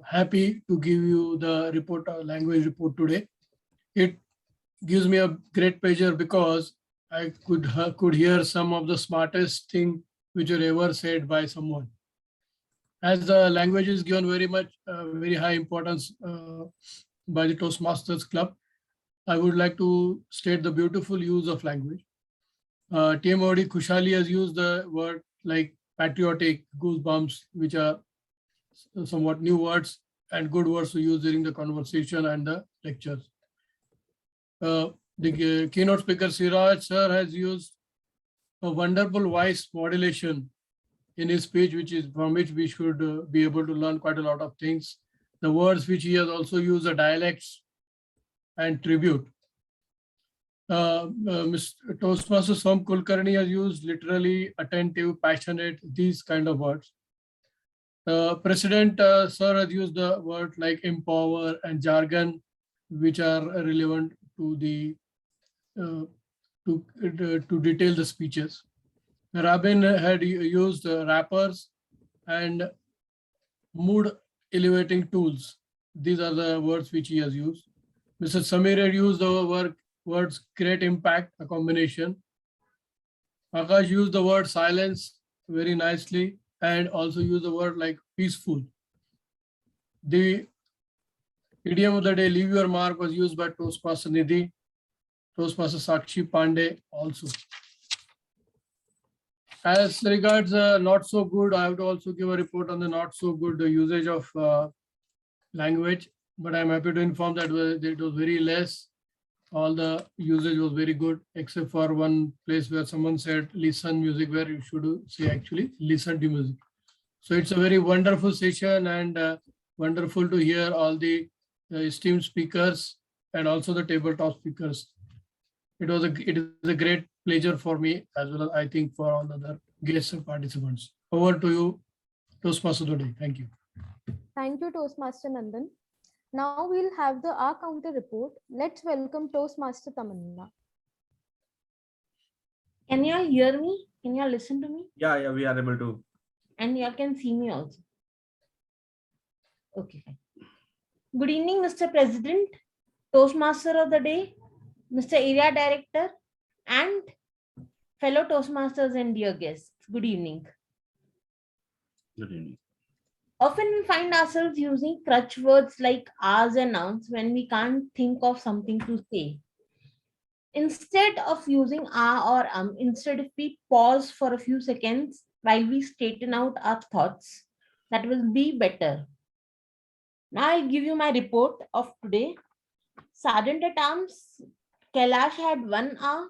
happy to give you the report, language report today. It gives me a great pleasure because I could hear some of the smartest thing which were ever said by someone. As the language is given very much, very high importance by the Toastmasters Club, I would like to state the beautiful use of language. TMOD Khushali has used the word like patriotic, goosebumps, which are somewhat new words and good words to use during the conversation and the lectures. The keynote speaker Siraj sir has used a wonderful voice modulation in his speech, from which we should be able to learn quite a lot of things. The words which he has also used are dialects and tribute. Mr. Toastmaster Som Kulkarni has used literally, attentive, passionate, these kind of words. President sir has used the word like empower and jargon, which are relevant to the to detail the speeches. Rabin had used rappers and mood elevating tools. These are the words which he has used. Mr. Samir had used the words great impact, a combination. Akash used the word silence very nicely and also used the word like peaceful. The idiom of the day, leave your mark, was used by Toastmaster Nidhi, Toastmaster Sakshi Pandey also. As regards not so good, I have to also give a report on the not so good usage of language, but I'm happy to inform that it was very less. All the usage was very good, except for one place where someone said listen music, where you should say actually listen to music. So it's a very wonderful session and wonderful to hear all the esteemed speakers and also the tabletop speakers. It is a great pleasure for me as well as I think for all other guests and participants. Over to you, Toastmasters of the Day. Thank you. Thank you, Toastmaster Nandan. Now we'll have the R counter report. Let's welcome Toastmaster Tamanna. Can you all hear me? Can you all listen to me? Yeah, we are able to. And you all can see me also. Okay, fine. Good evening, Mr. President, Toastmaster of the Day, Mr. Area Director, and fellow Toastmasters and dear guests. Good evening. Good evening. Often we find ourselves using crutch words like ahs and nouns when we can't think of something to say. Instead of using ah or instead if we pause for a few seconds while we straighten out our thoughts, that will be better. Now I'll give you my report of today. Sergeant at Arms Kailash had 1 hour.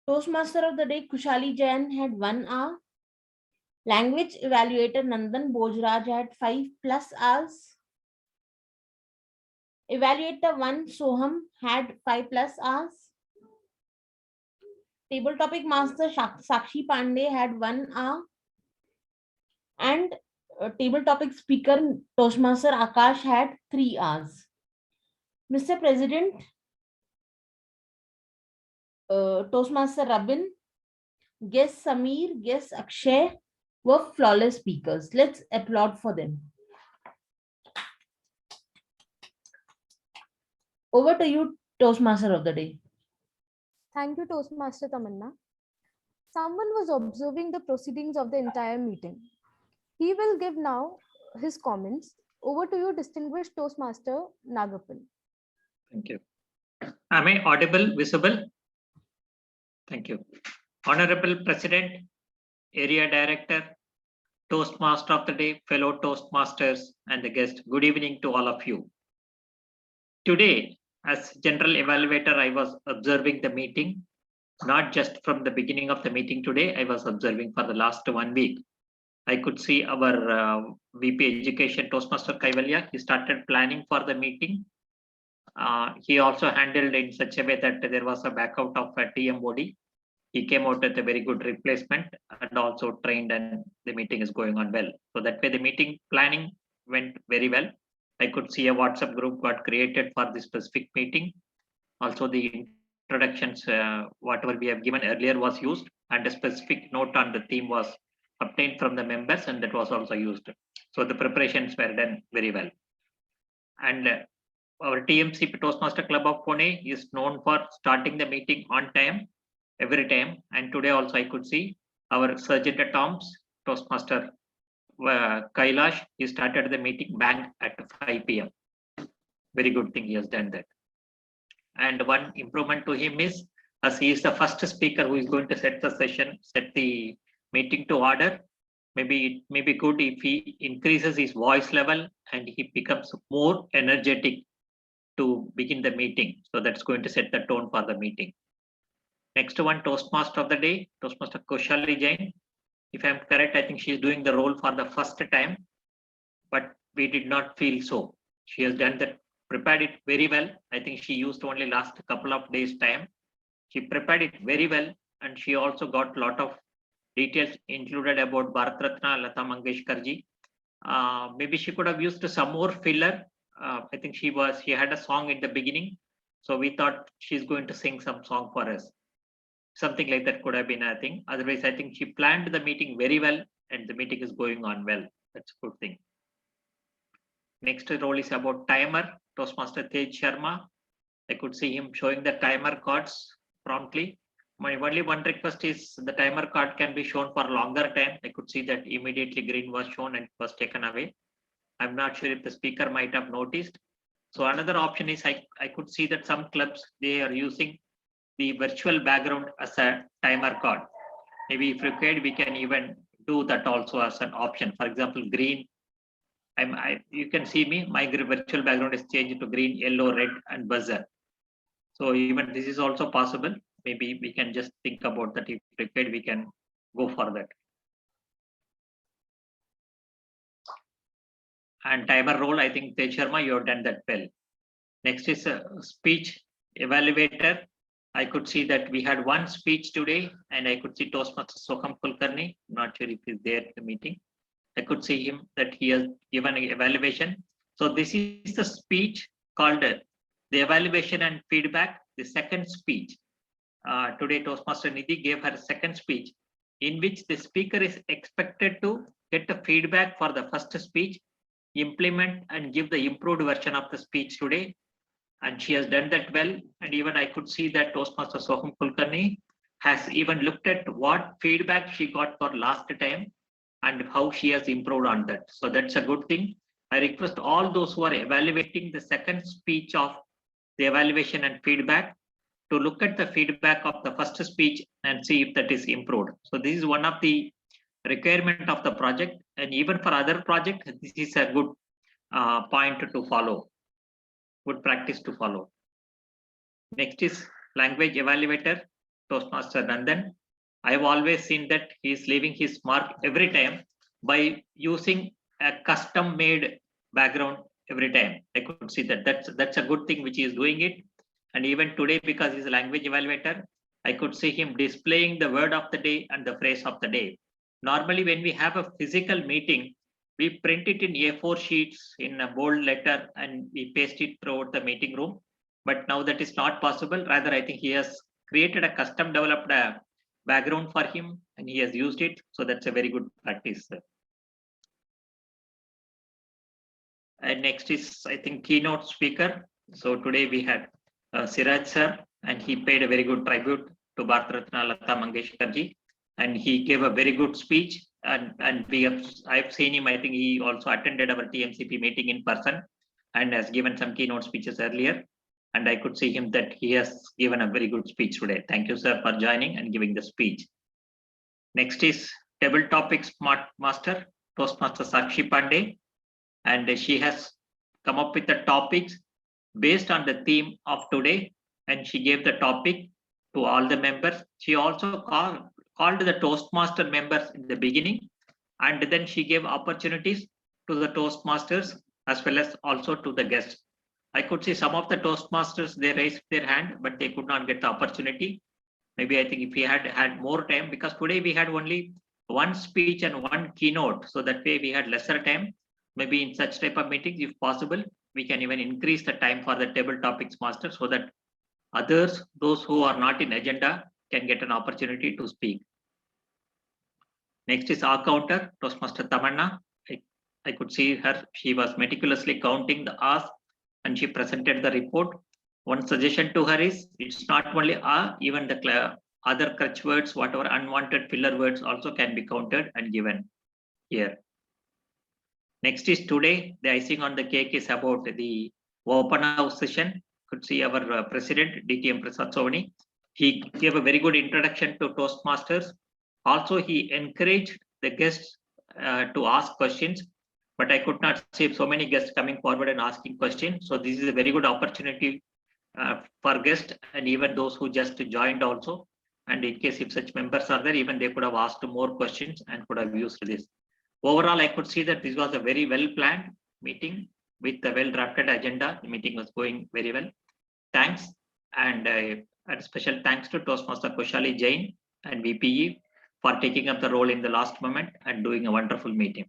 Toastmaster of the Day Khushali Jain had 1 hour. Language Evaluator Nandan Bojraj had 5+ hours. Evaluator 1 Soham had 5+ hours. Table Topic Master Sakshi Pandey had 1 hour. And Table Topic Speaker Toastmaster Akash had 3 hours. Mr. President, Toastmaster Rabin, guest Samir, guest Akshay were flawless speakers. Let's applaud for them. Over to you, Toastmaster of the Day. Thank you, Toastmaster Tamanna. Someone was observing the proceedings of the entire meeting. He will give now his comments. Over to you, distinguished Toastmaster Nagappan. Thank you. Am I audible, visible? Thank you. Honorable President, Area Director, Toastmaster of the Day, fellow Toastmasters, and the guest, good evening to all of you. Today, as General Evaluator, I was observing the meeting, not just from the beginning of the meeting today, I was observing for the last 1 week. I could see our VP Education, Toastmaster Kaivalya, he started planning for the meeting. He also handled in such a way that there was a backout of a TMOD. He came out with a very good replacement and also trained, and the meeting is going on well. So that way the meeting planning went very well. I could see a WhatsApp group got created for this specific meeting. Also the introductions, whatever we have given earlier was used, and a specific note on the theme was obtained from the members, and that was also used. So the preparations were done very well. And our TMC Toastmaster Club of Pune is known for starting the meeting on time, every time. And today also I could see our Sergeant at Arms, Toastmaster Kailash, he started the meeting bang at 5 p.m. Very good thing he has done that. And one improvement to him is, as he is the first speaker who is going to set the session, set the meeting to order, maybe it may be good if he increases his voice level and he becomes more energetic to begin the meeting. So that's going to set the tone for the meeting. Next one, Toastmaster of the Day, Toastmaster Khushali Jain. If I'm correct, I think she is doing the role for the first time, but we did not feel so. She has done that, prepared it very well. I think she used only last couple of days time. She prepared it very well, and she also got a lot of details included about Bharatratna Lata Mangeshkar ji. Maybe she could have used some more filler. I think she had a song in the beginning, so we thought she's going to sing some song for us. Something like that could have been a thing. Otherwise, I think she planned the meeting very well, and the meeting is going on well. That's a good thing. Next role is about timer. Toastmaster Tej Sharma. I could see him showing the timer cards promptly. My only one request is the timer card can be shown for longer time. I could see that immediately green was shown and was taken away. I'm not sure if the speaker might have noticed. So another option is I could see that some clubs, they are using the virtual background as a timer card. Maybe if required, we can even do that also as an option. For example, green. You can see me, my virtual background is changed to green, yellow, red, and buzzer. So even this is also possible. Maybe we can just think about that. If required, we can go for that. And timer role, I think Tej Sharma, you have done that well. Next is a speech evaluator. I could see that we had one speech today, and I could see Toastmaster Soham Kulkarni. Not sure if he's there at the meeting. I could see him that he has given an evaluation. So this is the speech called the evaluation and feedback, the second speech. Today Toastmaster Nidhi gave her second speech, in which the speaker is expected to get the feedback for the first speech, implement and give the improved version of the speech today. And she has done that well. And even I could see that Toastmaster Soham Kulkarni has even looked at what feedback she got for last time and how she has improved on that. So that's a good thing. I request all those who are evaluating the second speech of the evaluation and feedback to look at the feedback of the first speech and see if that is improved. So this is one of the requirement of the project, and even for other projects, this is a good point to follow, good practice to follow. Next is language evaluator, Toastmaster Nandan. I have always seen that he is leaving his mark every time by using a custom made background every time. I could see that that's a good thing which he is doing it. And even today, because he's a language evaluator, I could see him displaying the word of the day and the phrase of the day. Normally, when we have a physical meeting, we print it in A4 sheets in a bold letter and we paste it throughout the meeting room. But now that is not possible. Rather, I think he has created a custom developed background for him and he has used it. So that's a very good practice. And next is, I think, keynote speaker. So today we had Siraj sir, and he paid a very good tribute to Bharatratna Lata Mangeshkar ji, and he gave a very good speech. And I've seen him. I think he also attended our TMCP meeting in person and has given some keynote speeches earlier. And I could see him that he has given a very good speech today. Thank you, sir, for joining and giving the speech. Next is table topic smart master, Toastmaster Sakshi Pandey, and she has come up with the topics based on the theme of today, and she gave the topic to all the members. She also called the Toastmaster members in the beginning, and then she gave opportunities to the Toastmasters as well as also to the guests. I could see some of the Toastmasters, they raised their hand, but they could not get the opportunity. Maybe I think if we had more time, because today we had only one speech and one keynote, so that way we had lesser time. Maybe in such type of meetings, if possible, we can even increase the time for the table topics master so that others, those who are not in agenda, can get an opportunity to speak. Next is our counter, Toastmaster Tamanna. I could see her, she was meticulously counting the A's and she presented the report. One suggestion to her is, it's not only A, even the other crutch words, whatever unwanted filler words also can be counted and given here. Next is today, the icing on the cake is about the open house session. Could see our president, DTM Prasad Sovani. He gave a very good introduction to Toastmasters. Also, he encouraged the guests to ask questions, but I could not see so many guests coming forward and asking questions. So this is a very good opportunity for guests and even those who just joined also. And in case if such members are there, even they could have asked more questions and could have used this. Overall, I could see that this was a very well planned meeting with a well drafted agenda. The meeting was going very well. Thanks. And a special thanks to Toastmaster Khushali, Jain and VPE for taking up the role in the last moment and doing a wonderful meeting.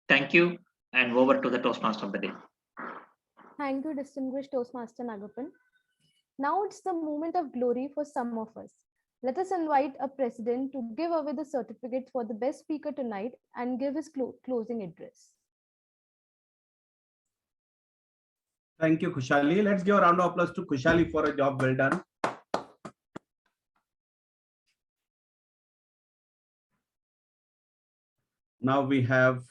Thank you, and over to the Toastmaster of the day. Thank you, distinguished Toastmaster Nagappan. Now it's the moment of glory for some of us. Let us invite a president to give away the certificate for the best speaker tonight and give his closing address. Thank you, Khushali. Let's give a round of applause to Khushali for a job well done. Now we have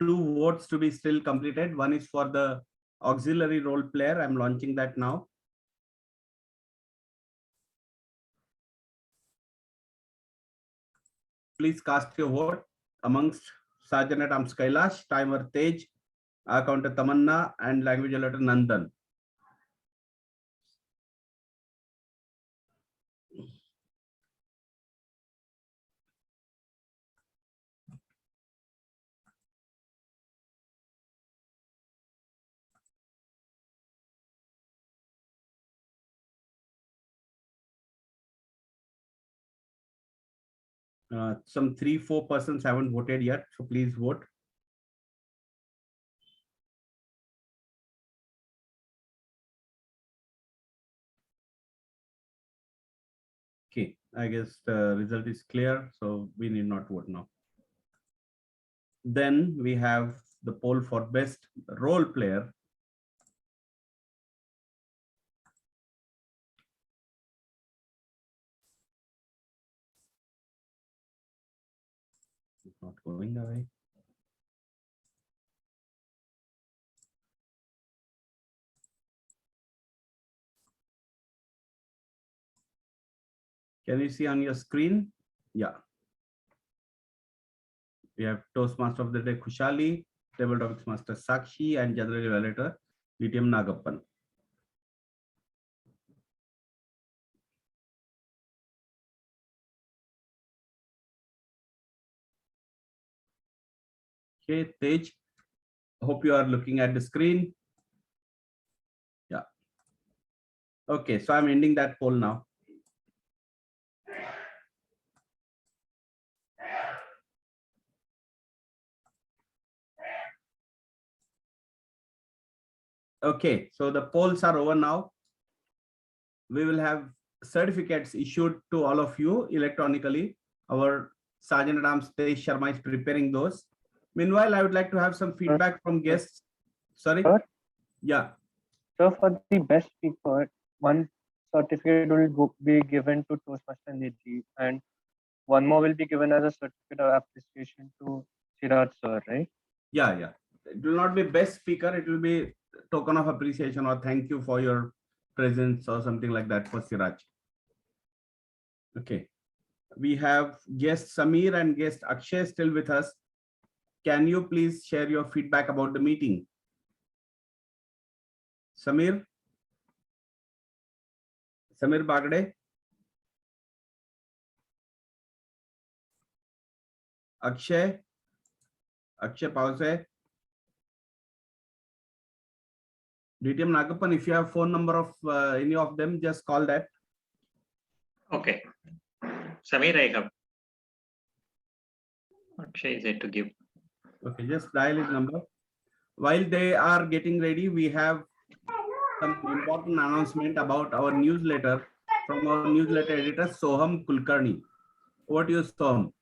2 votes to be still completed. One is for the auxiliary role player. I'm launching that now. Please cast your vote amongst Sergeant at Arms Kailash, Timer Tej, Counter Tamanna, and Language Alert Nandan. Some 3-4 persons haven't voted yet, so please vote. Okay, I guess the result is clear, so we need not vote now. Then we have the poll for best role player. It's not going away. Can you see on your screen? Yeah. We have Toastmaster of the Day Khushali, Table Topics Master Sakshi, and General Evaluator DTM Nagappan. Okay, Tej, hope you are looking at the screen. Yeah. Okay, so I'm ending that poll now. Okay, so the polls are over now. We will have certificates issued to all of you electronically. Our Sergeant at Arms Tej Sharma is preparing those. Meanwhile, I would like to have some feedback from guests. Sorry? Sir? Yeah. So for the best speaker, one certificate will be given to Toastmaster Nidhi, and one more will be given as a certificate of appreciation to Siraj sir, right? Yeah, yeah. It will not be best speaker. It will be token of appreciation or thank you for your presence or something like that for Siraj. Okay. We have guest Samir and guest Akshay still with us. Can you please share your feedback about the meeting? Samir? Samir Bagde? Akshay? Akshay Pause? DTM Nagappan, if you have phone number of any of them, just call that. Okay. Samir, I have. Akshay is it to give? Okay, just dial his number. While they are getting ready, we have some important announcement about our newsletter from our newsletter editor, Soham Kulkarni. Over to you, Soham.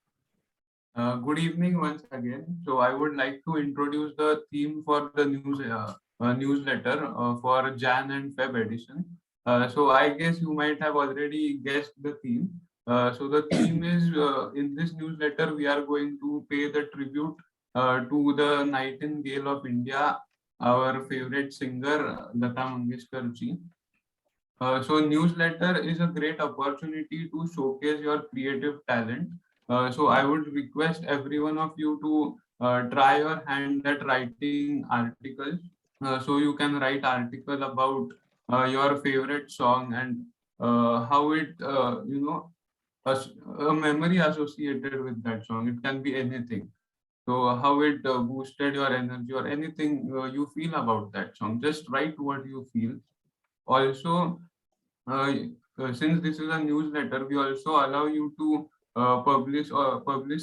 Good evening once again. So I would like to introduce the theme for the newsletter for Jan and Feb edition. So I guess you might have already guessed the theme. So the theme is in this newsletter, we are going to pay the tribute to the Nightingale of India, our favorite singer, Lata Mangeshkar ji. So newsletter is a great opportunity to showcase your creative talent. So I would request every one of you to try your hand at writing articles. So you can write article about your favorite song and how it, a memory associated with that song. It can be anything. So how it boosted your energy or anything you feel about that song. Just write what you feel. Also, since this is a newsletter, we also allow you to publish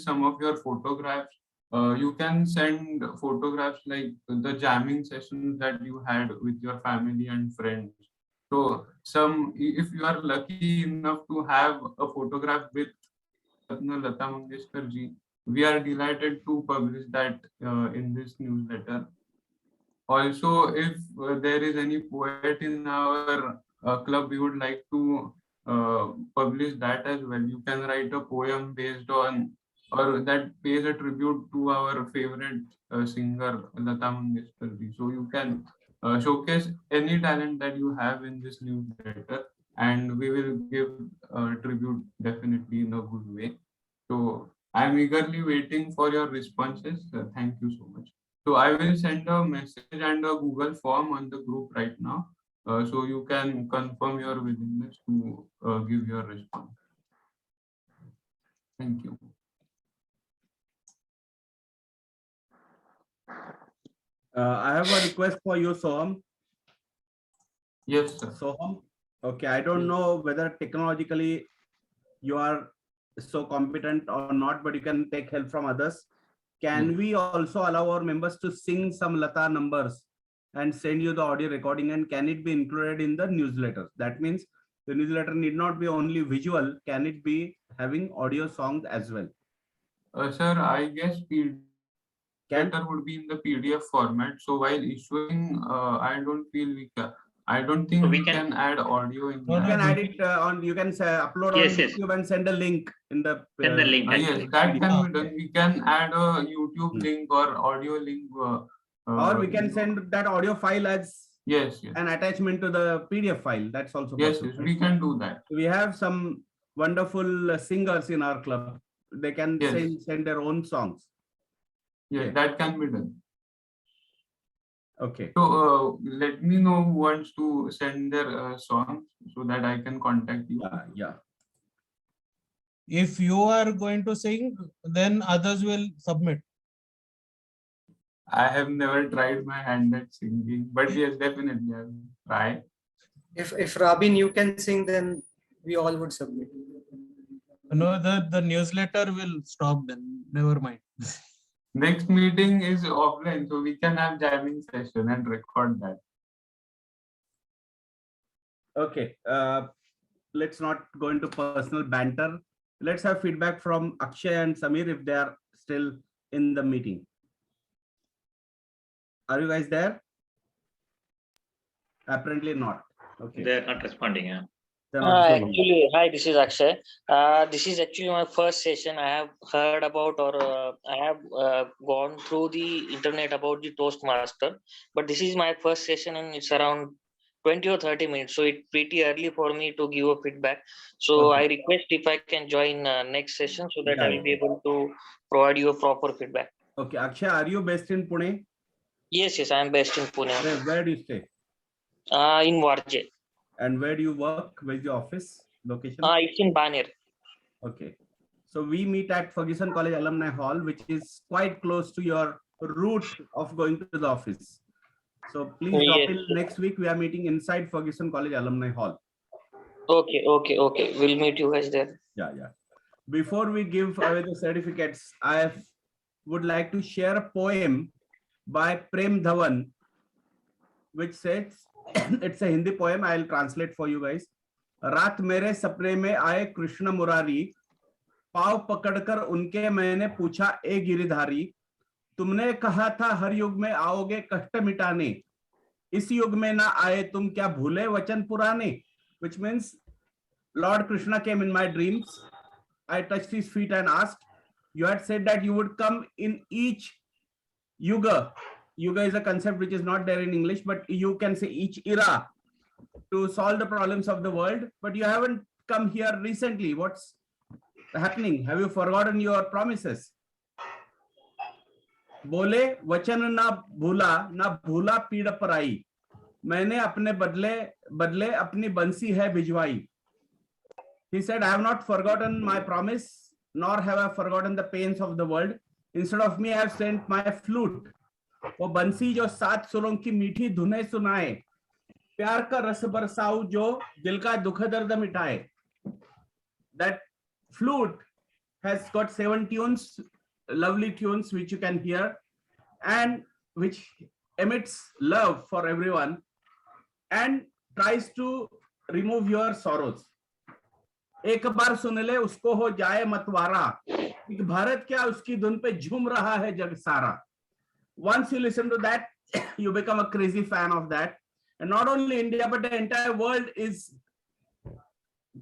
some of your photographs. You can send photographs like the jamming sessions that you had with your family and friends. So if you are lucky enough to have a photograph with Bharatratna Lata Mangeshkar ji, we are delighted to publish that in this newsletter. Also, if there is any poet in our club, we would like to publish that as well. You can write a poem based on, or that pays a tribute to our favorite singer, Lata Mangeshkar ji. So you can showcase any talent that you have in this newsletter, and we will give tribute definitely in a good way. So I'm eagerly waiting for your responses. Thank you so much. So I will send a message and a Google form on the group right now. So you can confirm your willingness to give your response. Thank you. I have a request for you, Soham. Yes, sir. Soham. Okay, I don't know whether technologically you are so competent or not, but you can take help from others. Can we also allow our members to sing some Lata numbers and send you the audio recording, and can it be included in the newsletter? That means the newsletter need not be only visual, can it be having audio songs as well? Sir, I guess letter would be in the PDF format. So while issuing, I don't feel we can. I don't think we can add audio in You can add it on. You can say, upload on YouTube and send a link in the. Send the link, Yes, that can be done. We can add a YouTube link or audio link. Or we can send that audio file as yes, an attachment to the PDF file. That's also possible. Yes, we can do that. We have some wonderful singers in our club. They can send their own songs. Yeah, that can be done. Okay. So let me know who wants to send their songs so that I can contact you. Yeah. If you are going to sing, then others will submit. I have never tried my hand at singing, but yes, definitely I will try. If Robin, you can sing, then we all would submit. No, the newsletter will stop then. Never mind. Next meeting is offline, so we can have jamming session and record that. Okay. Let's not go into personal banter. Let's have feedback from Akshay and Samir if they are still in the meeting. Are you guys there? Apparently not. Okay. They're not responding. Yeah. Actually, hi, this is Akshay. This is actually my first session. I have heard about, or I have gone through the internet about the Toastmaster, but this is my first session and it's around 20 or 30 minutes. So it's pretty early for me to give a feedback. So I request if I can join next session so that I will be able to provide you a proper feedback. Okay. Akshay, are you based in Pune? Yes, I am based in Pune. Where do you stay? In Varje. And where do you work? Where's your office location? It's in Baner. Okay. So we meet at Ferguson College Alumni Hall, which is quite close to your route of going to the office. So please drop in next week. We are meeting inside Ferguson College Alumni Hall. Okay. We'll meet you guys there. Yeah. Before we give away the certificates, I would like to share a poem by Prem Dhawan, which says, it's a Hindi poem. I'll translate for you guys. रात मेरे सपने में आए कृष्ण मुरारी, पाव पकड़कर उनके मैंने पूछा ए गिरिधारी, तुमने कहा था हर युग में आओगे कष्ट मिटाने, इस युग में ना आए तुम क्या भूले वचन पुराने. Which means Lord Krishna came in my dreams. I touched his feet and asked, you had said that you would come in each yuga. Yuga is a concept which is not there in English, but you can say each era to solve the problems of the world. But you haven't come here recently. What's happening? Have you forgotten your promises? बोले वचन ना भूला पीड़ पराई, मैंने अपने बदले अपनी बंसी है भिजवाई. He said, I have not forgotten my promise, nor have I forgotten the pains of the world. Instead of me, I have sent my flute. वो बंसी जो 7 सुरों की मीठी धुनें सुनाए, प्यार का रस बरसाऊ जो दिल का दुख दर्द मिटाए. That flute has got 7 tunes, lovely tunes which you can hear, and which emits love for everyone and tries to remove your sorrows. एक बार सुन ले उसको हो जाए मतवारा, भारत क्या उसकी धुन पे झूम रहा है जग सारा. Once you listen to that, you become a crazy fan of that. And not only India, but the entire world is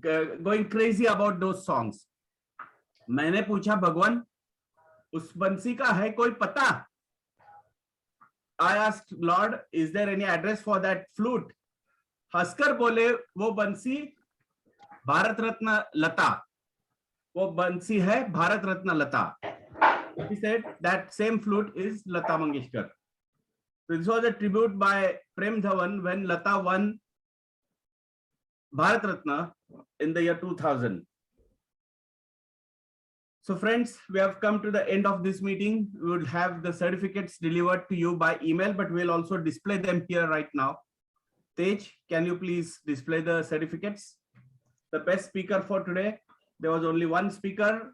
going crazy about those songs. मैंने पूछा भगवान, उस बंसी का है कोई पता? I asked Lord, is there any address for that flute? हंसकर बोले, वो बंसी भारत रत्न लता, वो बंसी है भारत रत्न लता. He said that same flute is Lata Mangeshkar. This was a tribute by Prem Dhawan when Lata won Bharat Ratna in the year 2000. So friends, we have come to the end of this meeting. We will have the certificates delivered to you by email, but we'll also display them here right now. Tej, can you please display the certificates? The best speaker for today, there was only one speaker.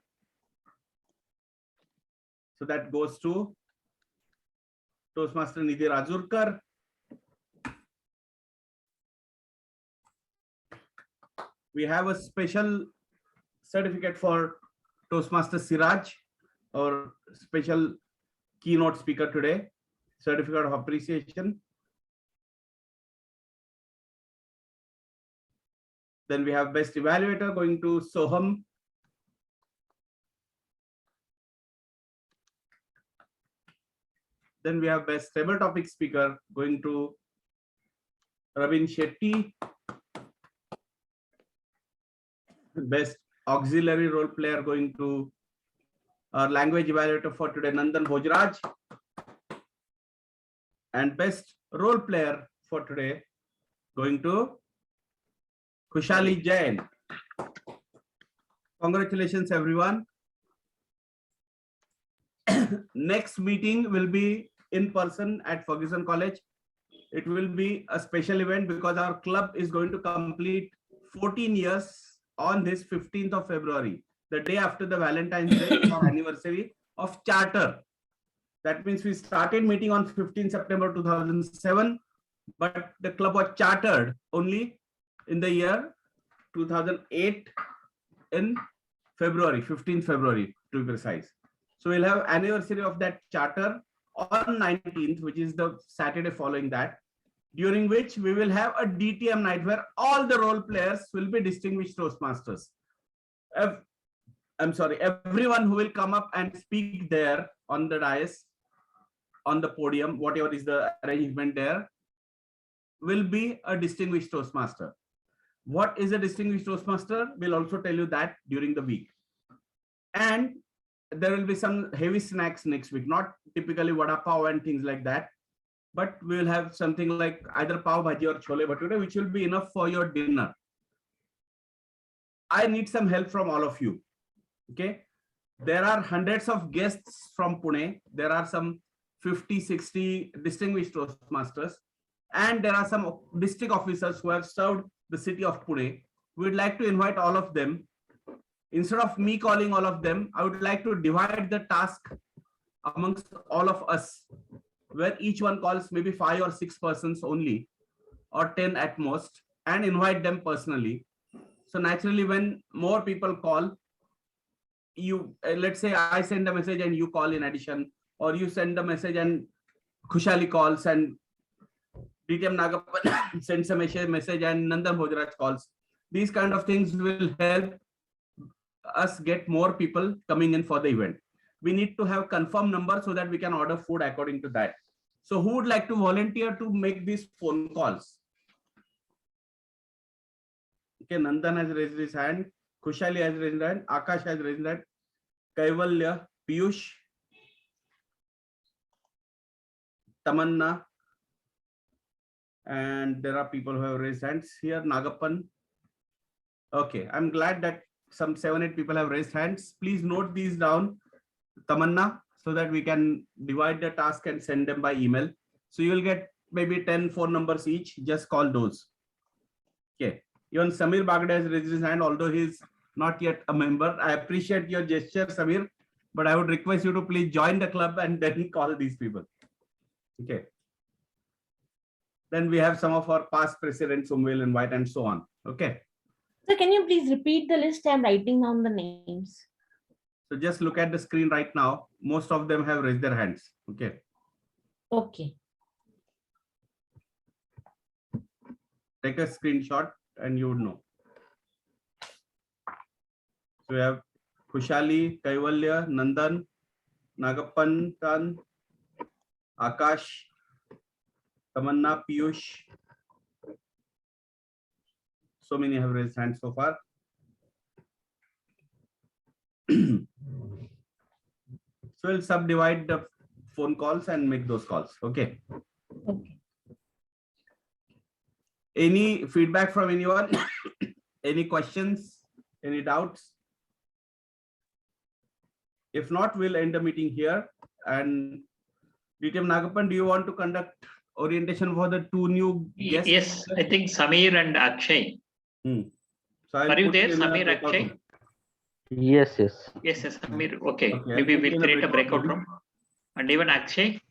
So that goes to Toastmaster Nidhi Rajurkar. We have a special certificate for Toastmaster Siraj, our special keynote speaker today, certificate of appreciation. Then we have best evaluator going to Soham. Then we have best table topic speaker going to Ravin Shetty. Best auxiliary role player going to our language evaluator for today, Nandan Bhojraj. And best role player for today going to Khushali Jain. Congratulations, everyone. Next meeting will be in person at Ferguson College. It will be a special event because our club is going to complete 14 years on this 15th of February, the day after the Valentine's Day, our anniversary of charter. That means we started meeting on 15 September 2007, but the club was chartered only in the year 2008 in February, 15th February to be precise. So we'll have anniversary of that charter on 19th, which is the Saturday following that, during which we will have a DTM night where all the role players will be distinguished Toastmasters. I'm sorry, everyone who will come up and speak there on the dais, on the podium, whatever is the arrangement there, will be a distinguished Toastmaster. What is a distinguished Toastmaster? We'll also tell you that during the week. And there will be some heavy snacks next week, not typically vada pav and things like that, but we will have something like either pav bhaji or chole bhature, which will be enough for your dinner. I need some help from all of you. Okay. There are hundreds of guests from Pune. There are some 50, 60 distinguished Toastmasters, and there are some district officers who have served the city of Pune. We would like to invite all of them. Instead of me calling all of them, I would like to divide the task amongst all of us, where each one calls maybe 5 or 6 persons only, or 10 at most, and invite them personally. So naturally, when more people call, you let's say I send a message and you call in addition, or you send a message and Khushali calls and DTM Nagappan sends a message and Nandan Bhojraj calls. These kind of things will help us get more people coming in for the event. We need to have confirmed number so that we can order food according to that. So who would like to volunteer to make these phone calls? Okay, Nandan has raised his hand, Khushali has raised his hand, Akash has raised his hand, Kaivalya, Piyush, Tamanna, and there are people who have raised hands here, Nagappan. Okay, I'm glad that some 7-8 people have raised hands. Please note these down, Tamanna, so that we can divide the task and send them by email. So you will get maybe 10 phone numbers each. Just call those. Okay. Even Samir Bagde has raised his hand, although he is not yet a member. I appreciate your gesture, Samir, but I would request you to please join the club and then call these people. Okay. Then we have some of our past presidents whom we'll invite and so on. Okay. So can you please repeat the list? I'm writing down the names. So just look at the screen right now. Most of them have raised their hands. Okay. Okay. Take a screenshot and you would know. So we have Khushali, Kaivalya, Nandan, Nagappan, Akash, Tamanna, Piyush. So many have raised hands so far. So we'll subdivide the phone calls and make those calls. Okay. Okay. Any feedback from anyone? Any questions? Any doubts? If not, we'll end the meeting here. And DTM Nagappan, do you want to conduct orientation for the 2 new guests? Yes, I think Samir and Akshay. So I'll Are you put there, in a Samir, breakout Akshay? room. Yes, yes. Yes, Amir. Okay, Okay, I'll maybe put you we'll in a create a breakout breakout room. room. And even Akshay,